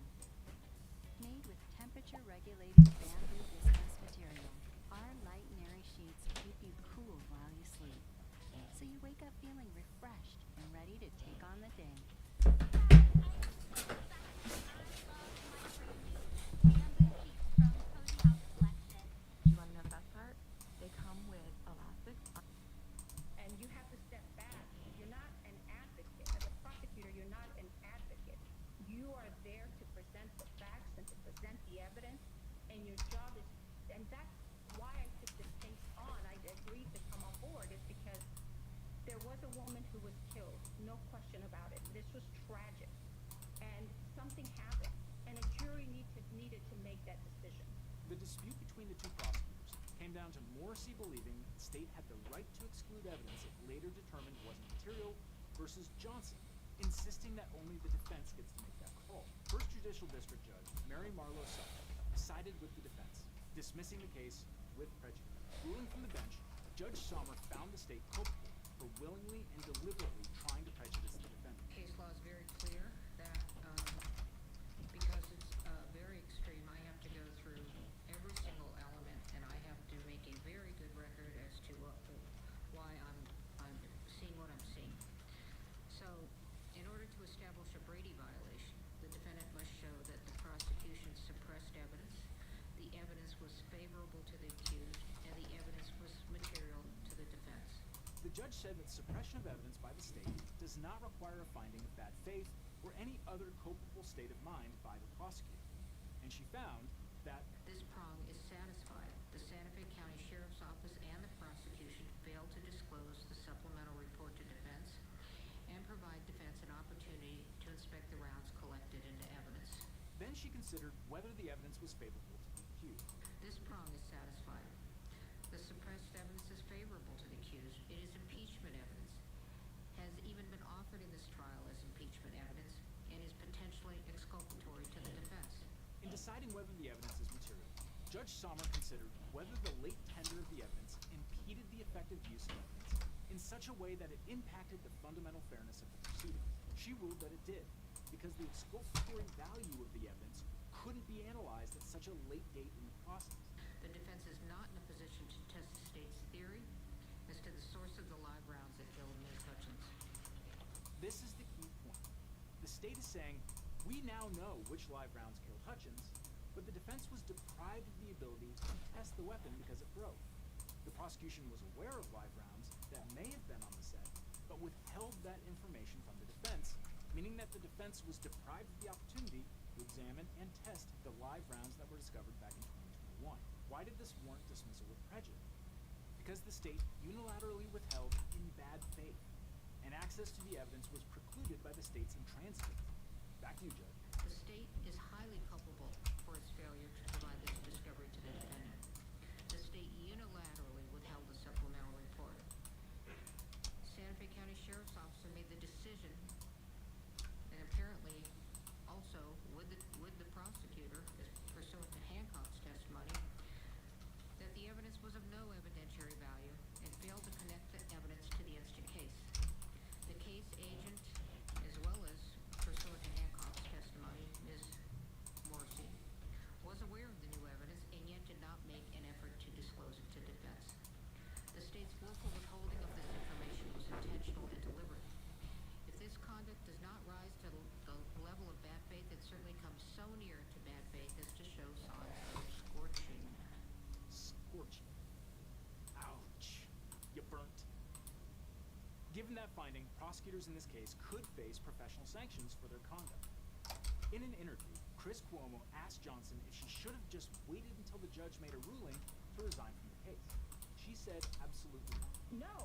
Made with temperature-regulating bamboo viscose material, our light and airy sheets keep you cool while you sleep, so you wake up feeling refreshed and ready to take on the day. Do you want to know the best part? They come with elastic. And you have to step back. You're not an advocate. As a prosecutor, you're not an advocate. You are there to present the facts and to present the evidence, and your job is, and that's why I took this case on. I agreed to come on board is because there was a woman who was killed, no question about it. This was tragic, and something happened, and a jury needed to make that decision. The dispute between the two prosecutors came down to Morrissey believing the state had the right to exclude evidence it later determined wasn't material versus Johnson insisting that only the defense gets to make that call. First Judicial District Judge Mary Marlowe Sutton sided with the defense, dismissing the case with prejudice. Ruling from the bench, Judge Sommer found the state culpable for willingly and deliberately trying to prejudice the defendant. Case law is very clear that because it's very extreme, I have to go through every single element, and I have to make a very good record as to why I'm seeing what I'm seeing. So, in order to establish a Brady violation, the defendant must show that the prosecution suppressed evidence, the evidence was favorable to the accused, and the evidence was material to the defense. The judge said that suppression of evidence by the state does not require a finding of bad faith or any other culpable state of mind by the prosecutor. And she found that this prong is satisfied. The Santa Fe County Sheriff's Office and the prosecution failed to disclose the supplemental report to defense and provide defense an opportunity to inspect the rounds collected into evidence. then she considered whether the evidence was favorable to the accused. This prong is satisfied. The suppressed evidence is favorable to the accused. It is impeachment evidence, has even been offered in this trial as impeachment evidence, and is potentially exculpatory to the defense. In deciding whether the evidence is material, Judge Sommer considered whether the late tender of the evidence impeded the effective use of evidence in such a way that it impacted the fundamental fairness of the proceedings. She ruled that it did, because the exculpatory value of the evidence couldn't be analyzed at such a late date in the process. The defense is not in a position to test the state's theory as to the source of the live rounds that killed Ms. Hutchins. This is the key point. The state is saying, we now know which live rounds killed Hutchins, but the defense was deprived of the ability to test the weapon because it broke. The prosecution was aware of live rounds that may have been on the set, but withheld that information from the defense, meaning that the defense was deprived of the opportunity to examine and test the live rounds that were discovered back in 2021. Why did this warrant dismissal with prejudice? Because the state unilaterally withheld in bad faith, and access to the evidence was precluded by the state's intransigence. Back to you, Judge. The state is highly culpable for its failure to provide this discovery to the defendant. The state unilaterally withheld the supplemental report. Santa Fe County Sheriff's Officer made the decision, and apparently also with the prosecutor, as pursuant to Hancock's testimony, that the evidence was of no evidentiary value and failed to connect the evidence to the instant case. The case agent, as well as pursuant to Hancock's testimony, Ms. Morrissey, was aware of the new evidence and yet did not make an effort to disclose it to defense. The state's willful withholding of this information was intentional and deliberate. If this conduct does not rise to the level of bad faith, it certainly comes so near to bad faith as to show signs of scorching. Scorching. Ouch. You burnt. Given that finding, prosecutors in this case could face professional sanctions for their conduct. In an interview, Chris Cuomo asked Johnson if she should have just waited until the judge made a ruling to resign from the case. She said absolutely not. No,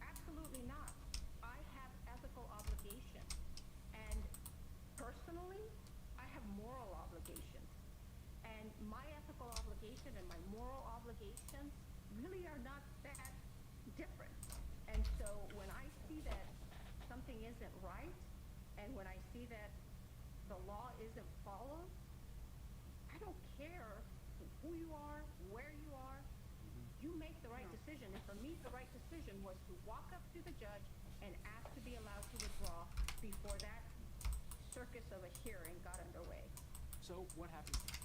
absolutely not. I have ethical obligations, and personally, I have moral obligations. And my ethical obligation and my moral obligations really are not that different. And so when I see that something isn't right, and when I see that the law isn't followed, I don't care who you are, where you are, you make the right decision. And for me, the right decision was to walk up to the judge and ask to be allowed to withdraw before that circus of a hearing got underway. So what happens next?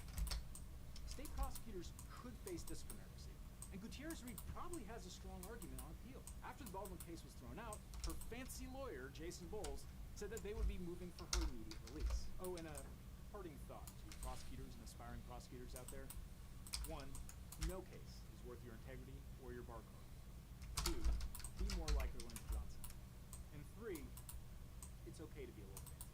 State prosecutors could face disciplinary proceedings, and Gutierrez-Reed probably has a strong argument on appeal. After the Baldwin case was thrown out, her fancy lawyer, Jason Bowles, said that they would be moving for her immediate release. Oh, and a parting thought to prosecutors and aspiring prosecutors out there. 1, no case is worth your integrity or your bar card. 2, be more like Erlinda Johnson. And 3, it's okay to be a little fancy.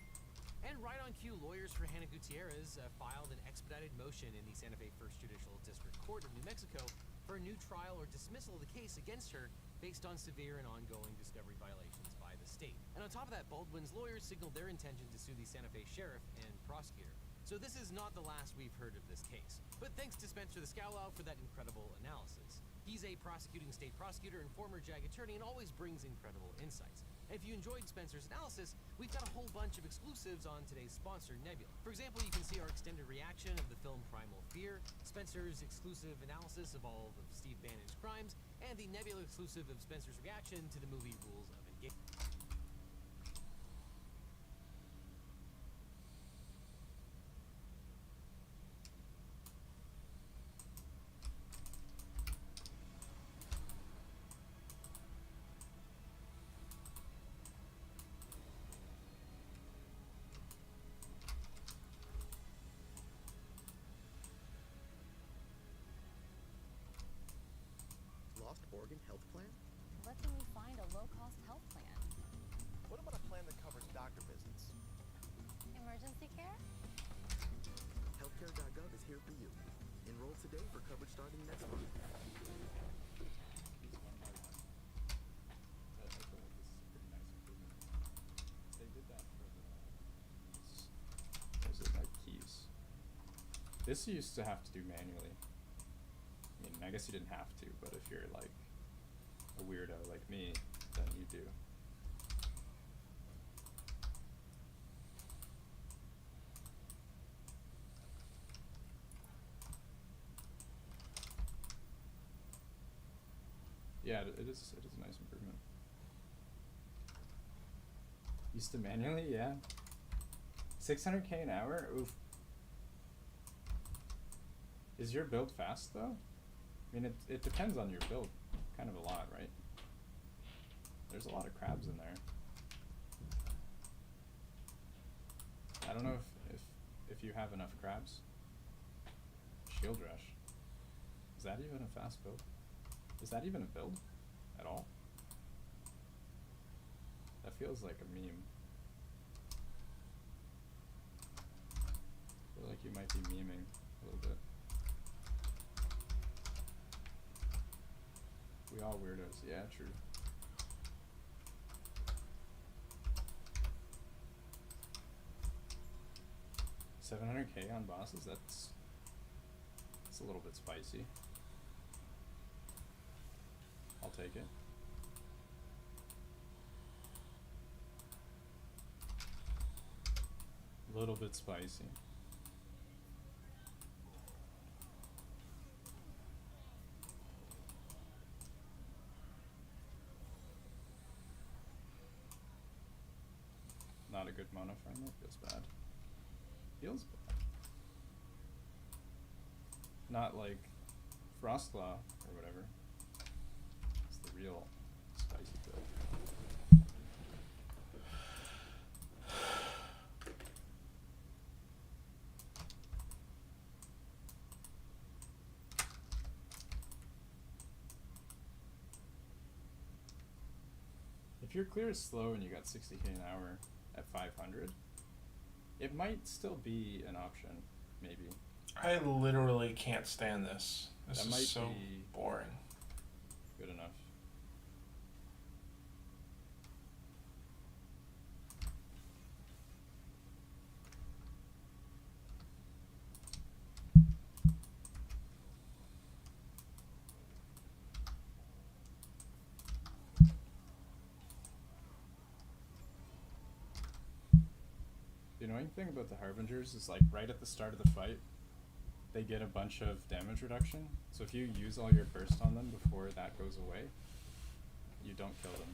And right on cue, lawyers for Hannah Gutierrez filed an expedited motion in the Santa Fe First Judicial District Court of New Mexico for a new trial or dismissal of the case against her based on severe and ongoing discovery violations by the state. And on top of that, Baldwin's lawyers signaled their intention to sue the Santa Fe sheriff and prosecutor. So this is not the last we've heard of this case. But thanks to Spencer the Scowlow for that incredible analysis. He's a prosecuting state prosecutor and former JAG attorney and always brings incredible insights. And if you enjoyed Spencer's analysis, we've got a whole bunch of exclusives on today's sponsor, Nebula. For example, you can see our extended reaction of the film Primal Fear, Spencer's exclusive analysis of all of Steve Bannon's crimes, and the Nebula exclusive of Spencer's reaction to the movie Rules of Engagement. Lost Oregon Health Plan? Where can we find a low-cost health plan? What about a plan that covers doctor visits? Emergency care? Healthcare.gov is here for you. Enroll today for coverage starting next month. They did that for the those are like keys. This you used to have to do manually. I mean, I guess you didn't have to, but if you're like a weirdo like me, then you do. Yeah, it is a nice improvement. Used to manually, yeah. 600k an hour? Oof. Is your build fast though? I mean, it depends on your build kind of a lot, right? There's a lot of crabs in there. I don't know if you have enough crabs. Shield Rush. Is that even a fast build? Is that even a build at all? That feels like a meme. I feel like you might be memeing a little bit. We all weirdos, yeah, true. $700k on bosses, that's a little bit spicy. I'll take it. A little bit spicy. Not a good mono framer, feels bad. Feels bad. Not like Frostlaw or whatever. It's the real spicy build. If your clear is slow and you got 60k an hour at 500, it might still be an option, maybe. I literally can't stand this. This That is might so be boring. Good enough. annoying thing about the Harbingers is like right at the start of the fight, they get a bunch of damage reduction. So if you use all your burst on them before that goes away, you don't kill them.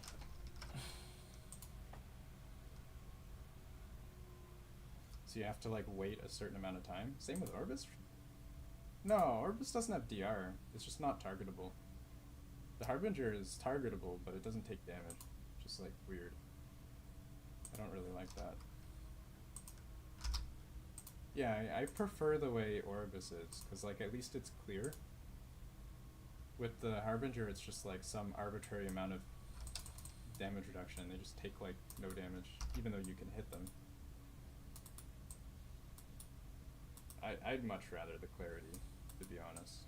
So you have to like wait a certain amount of time. Same with Orbis. No, Orbis doesn't have DR. It's just not targetable. The Harbinger is targetable, but it doesn't take damage. Just like weird. I don't really like that. Yeah, I prefer the way Orbis is, because like at least it's clear. With the Harbinger, it's just like some arbitrary amount of damage reduction. They just take like no damage, even though you can hit them. I'd much rather the clarity, to be honest.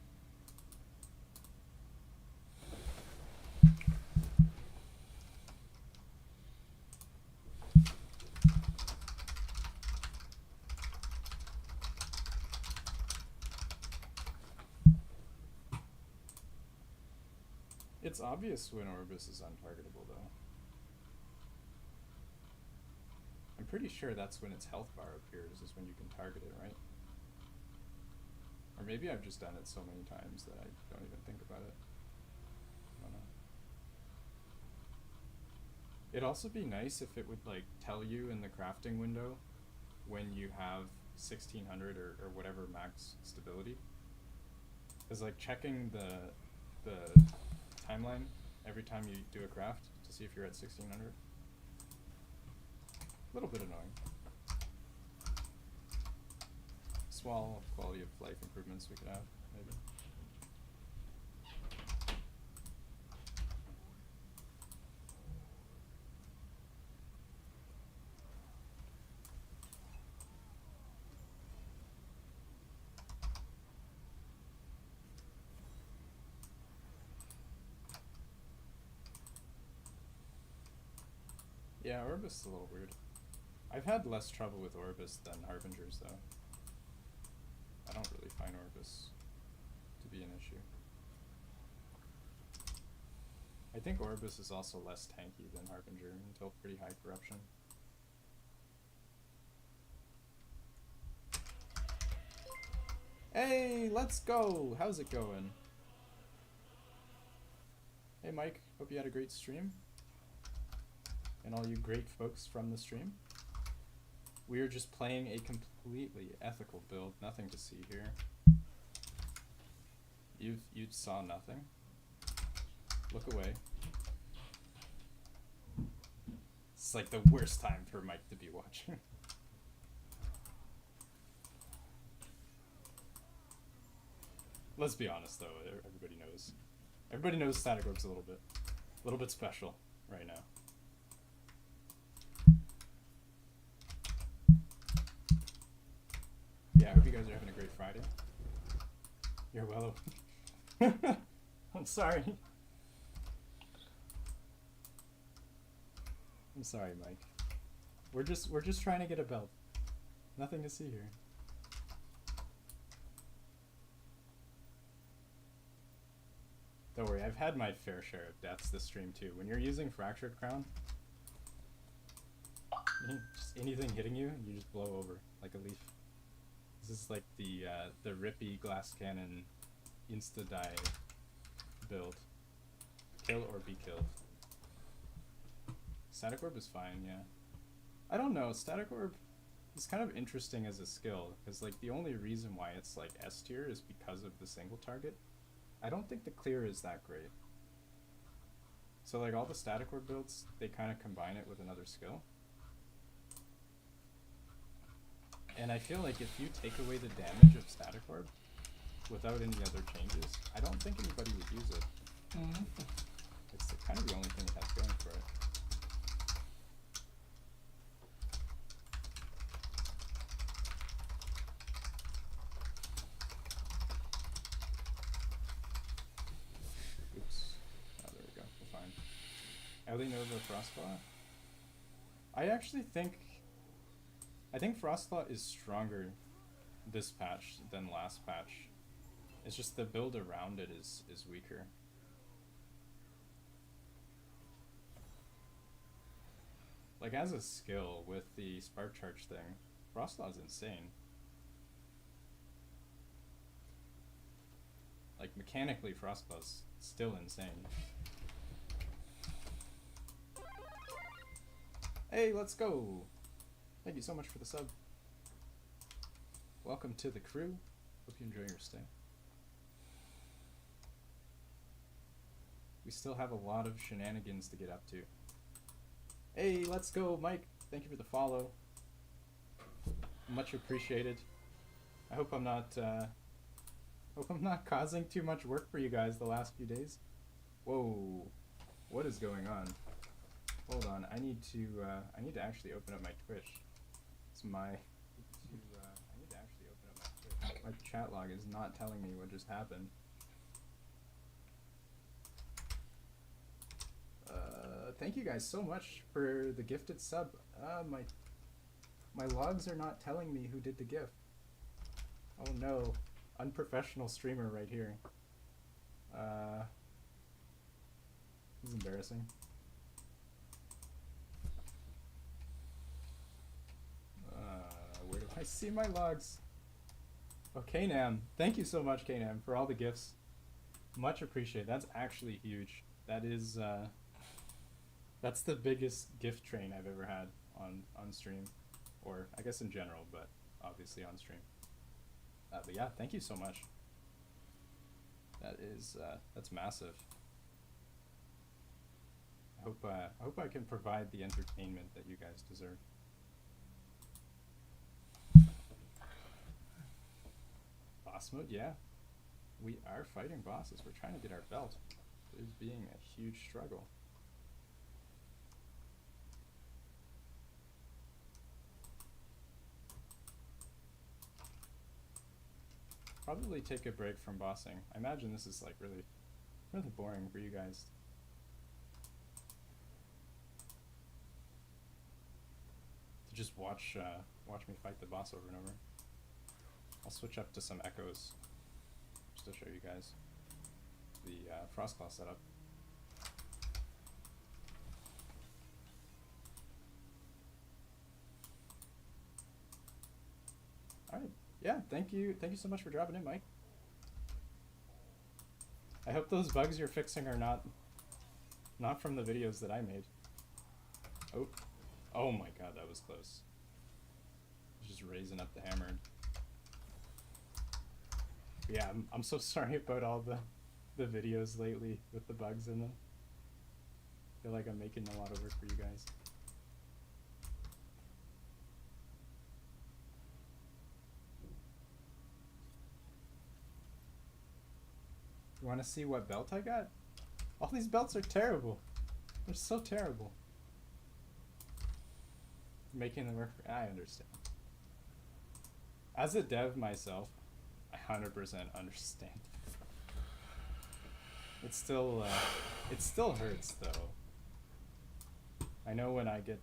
It's obvious when Orbis is untargetable, though. I'm pretty sure that's when its health bar appears, is when you can target it, right? Or maybe I've just done it so many times that I don't even think about it. I don't know. It'd also be nice if it would like tell you in the crafting window when you have 1600 or whatever max stability. Because like checking the timeline every time you do a craft to see if you're at 1600. A little bit annoying. Small quality of life improvements we could have, maybe. Yeah, Orbis is a little weird. I've had less trouble with Orbis than Harbingers, though. I don't really find Orbis to be an issue. I think Orbis is also less tanky than Harbinger until pretty high corruption. Hey, let's go! How's it going? Hey Mike, hope you had a great stream. And all you great folks from the stream. We are just playing a completely ethical build, nothing to see here. You saw nothing. Look away. It's like the worst time for Mike to be watching. Let's be honest though, everybody knows. Everybody knows Static Orb's a little bit special right now. Yeah, I hope you guys are having a great Friday. You're well. I'm sorry. I'm sorry, Mike. We're just trying to get a belt. Nothing to see here. Don't worry, I've had my fair share of deaths this stream too. When you're using Fractured Crown, just anything hitting you, you just blow over like a leaf. This is like the Rippy glass cannon insta-die build. Kill or be killed. Static Orb is fine, yeah. I don't know, Static Orb is kind of interesting as a skill, because like the only reason why it's like S tier is because of the single target. I don't think the clear is that great. So like all the Static Orb builds, they kind of combine it with another skill. And I feel like if you take away the damage of Static Orb without any other changes, I don't think anybody would use it. Mm-hmm. It's kind of the only thing it has going for it. Oops. Oh, there we go. We're fine. Ellie Nova Frostblaw? I actually think Frostclaw is stronger this patch than last patch. It's just the build around it is weaker. Like as a skill with the Spark Charge thing, Frostlaw is insane. Like, mechanically, Frostlaw's still insane. Hey, let's go! Thank you so much for the sub. Welcome to the crew. Hope you enjoy your stay. We still have a lot of shenanigans to get up to. Hey, let's go, Mike. Thank you for the follow. Much appreciated. I hope I'm not causing too much work for you guys the last few days. Whoa, what is going on? Hold on, I need to actually open up my Twitch. I need to actually open up my Twitch. My chat log is not telling me what just happened. Thank you guys so much for the gifted sub. My logs are not telling me who did the gift. Oh no, unprofessional streamer right here. This is embarrassing. Where do I see my logs? Oh, K-Nam. Thank you so much, K-Nam, for all the gifts. Much appreciated. That's actually huge. That is, that's the biggest gift train I've ever had on stream. Or, I guess in general, but obviously on stream. But yeah, thank you so much. That is, that's massive. I hope I can provide the entertainment that you guys deserve. Boss mode, yeah. We are fighting bosses. We're trying to get our belt. It is being a huge struggle. Probably take a break from bossing. I imagine this is like really boring for you guys. To just watch me fight the boss over and over. I'll switch up to some echoes just to show you guys the Frostclaw setup. Alright, yeah, thank you so much for dropping in, Mike. I hope those bugs you're fixing are not from the videos that I made. Oh my god, that was close. Just raising up the hammer. Yeah, I'm so sorry about all the videos lately with the bugs in them. I feel like I'm making a lot of work for you guys. You want to see what belt I got? All these belts are terrible. They're so terrible. Making them work for, I understand. As a dev myself, I 100% understand. It still hurts though. I know when I get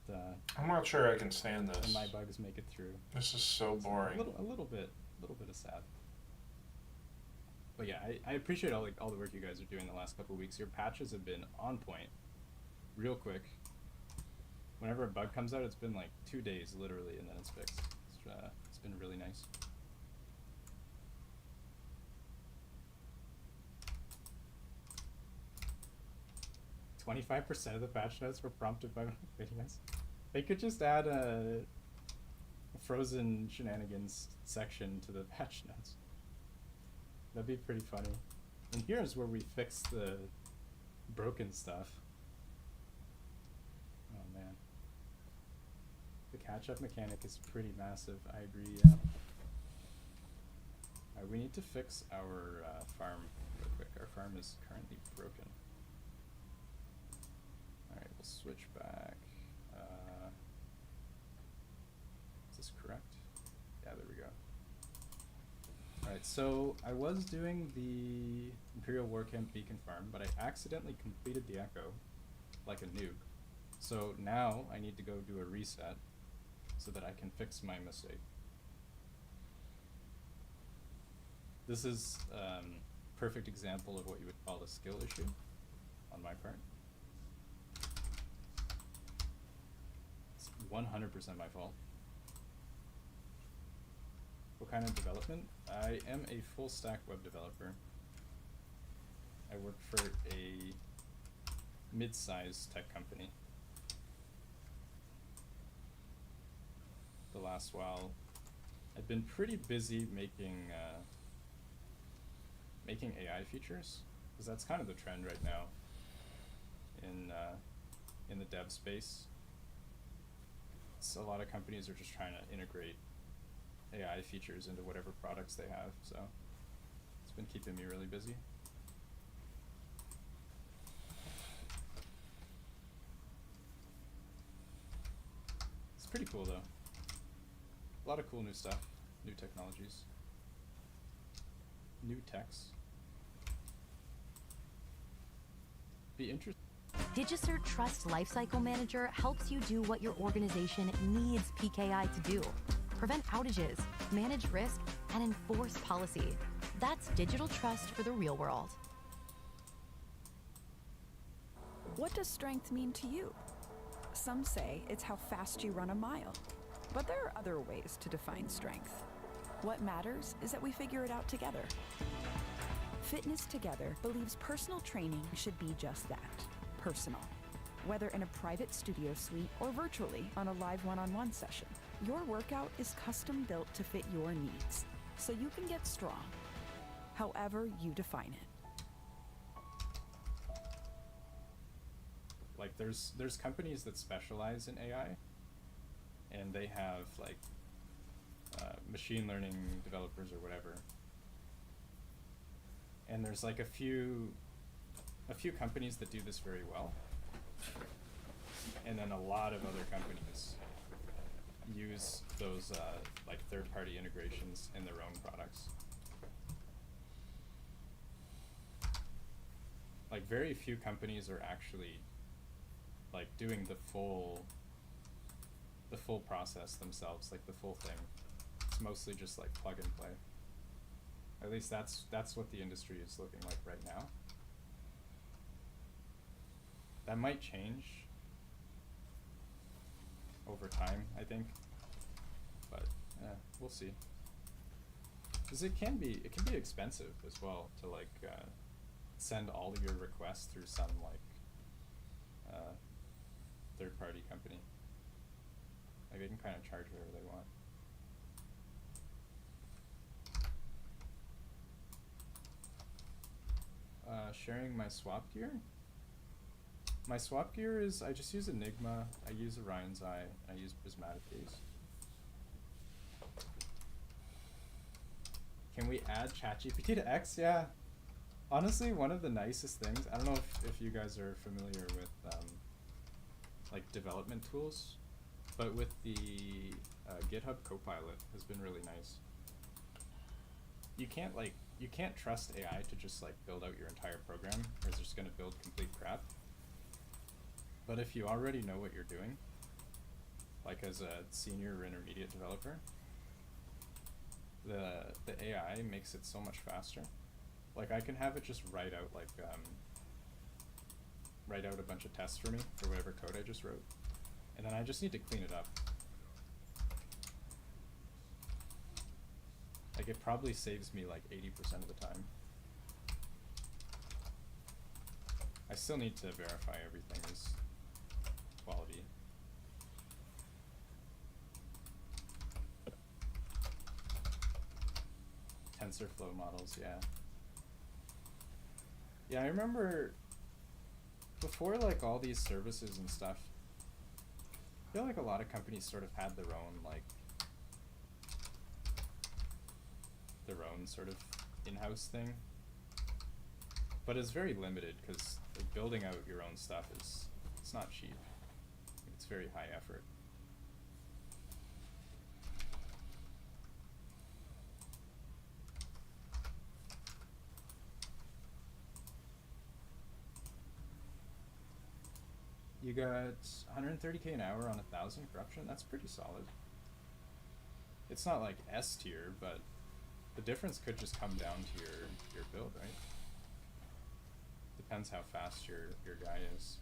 I'm not sure I can stand this. When my bugs make it through. This is so boring. A little bit of sad. But yeah, I appreciate all the work you guys are doing the last couple of weeks. Your patches have been on point, real quick. Whenever a bug comes out, it's been like 2 days literally, and then it's fixed. It's been really nice. "25% of the patch notes were prompted by videos." They could just add a frozen shenanigans section to the patch notes. That'd be pretty funny. And here's where we fix the broken stuff. Oh man. The catch-up mechanic is pretty massive, I agree, yeah. Alright, we need to fix our farm real quick. Our farm is currently broken. Alright, we'll switch back. Is this correct? Yeah, there we go. Alright, so I was doing the Imperial War Camp Beacon farm, but I accidentally completed the Echo, like a noob. So now I need to go do a reset so that I can fix my mistake. This is perfect example of what you would call a skill issue on my part. It's 100% my fault. What kind of development? I am a full stack web developer. I work for a mid-sized tech company. The last while, I've been pretty busy making making AI features, because that's kind of the trend right now in the dev space. So a lot of companies are just trying to integrate AI features into whatever products they have, so it's been keeping me really busy. It's pretty cool though. A lot of cool new stuff, new technologies, new techs. Be interesting. DigiCert Trust Lifecycle Manager helps you do what your organization needs PKI to do. Prevent outages, manage risk, and enforce policy. That's digital trust for the real world. What does strength mean to you? Some say it's how fast you run a mile. But there are other ways to define strength. What matters is that we figure it out together. Fitness Together believes personal training should be just that, personal. Whether in a private studio suite or virtually on a live one-on-one session, your workout is custom built to fit your needs, so you can get strong, however you define it. Like there's companies that specialize in AI, and they have like machine learning developers or whatever. And there's like a few companies that do this very well. And then a lot of other companies use those like third-party integrations in their own products. Like very few companies are actually like doing the full process themselves, like the full thing. It's mostly just like plug and play. At least that's what the industry is looking like right now. That might change over time, I think, but we'll see. Because it can be expensive as well to like send all of your requests through some like third-party company. Like they can kind of charge whatever they want. Sharing my swap gear. My swap gear is, I just use Enigma, I use Orion's Eye, I use Prismatic Gaze. Can we add ChatGPT to X? Yeah. Honestly, one of the nicest things, I don't know if you guys are familiar with like development tools, but with the GitHub Copilot has been really nice. You can't trust AI to just like build out your entire program, or it's just gonna build complete crap. But if you already know what you're doing, like as a senior or intermediate developer, the AI makes it so much faster. Like I can have it just write out like write out a bunch of tests for me for whatever code I just wrote, and then I just need to clean it up. Like it probably saves me like 80% of the time. I still need to verify everything is quality. TensorFlow models, yeah. Yeah, I remember before like all these services and stuff, I feel like a lot of companies sort of had their own like sort of in-house thing, but it's very limited because like, building out your own stuff it's not cheap. It's very high effort. You got 130k an hour on 1,000 corruption. That's pretty solid. It's not like S tier, but the difference could just come down to your build, right? Depends how fast your guy is.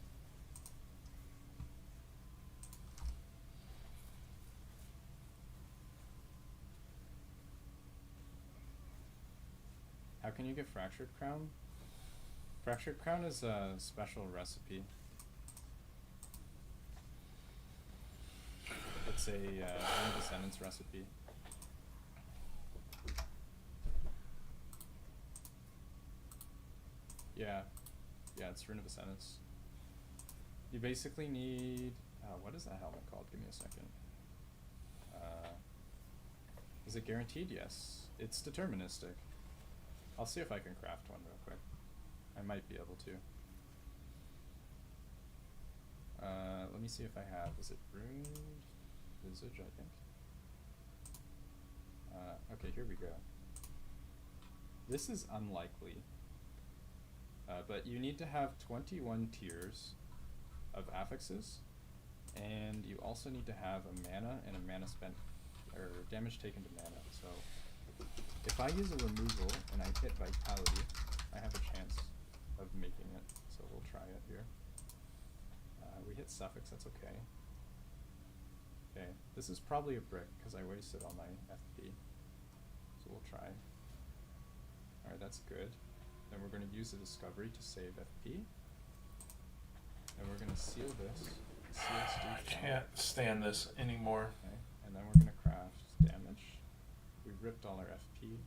can you get Fractured Crown? Fractured Crown is a special recipe. It's a Rune of Descendants recipe. Yeah, it's Rune of Descendants. You basically need, what is that helmet called? Give me a second. Is it guaranteed? Yes. It's deterministic. I'll see if I can craft one real quick. I might be able to. Let me see if I have, is it Runed Visage, I think? Okay, here we go. This is unlikely. But you need to have 21 tiers of affixes, and you also need to have a mana and a mana spent, or damage taken to mana. So if I use a removal and I hit Vitality, I have a chance of making it. So we'll try it here. We hit Suffix, that's okay. Okay, this is probably a brick because I wasted all my FP. So we'll try. Alright, that's good. Then we're going to use the Discovery to save FP. And we're going to seal this. I can't stand this anymore. Okay, and then we're going to craft damage. We ripped all our FP.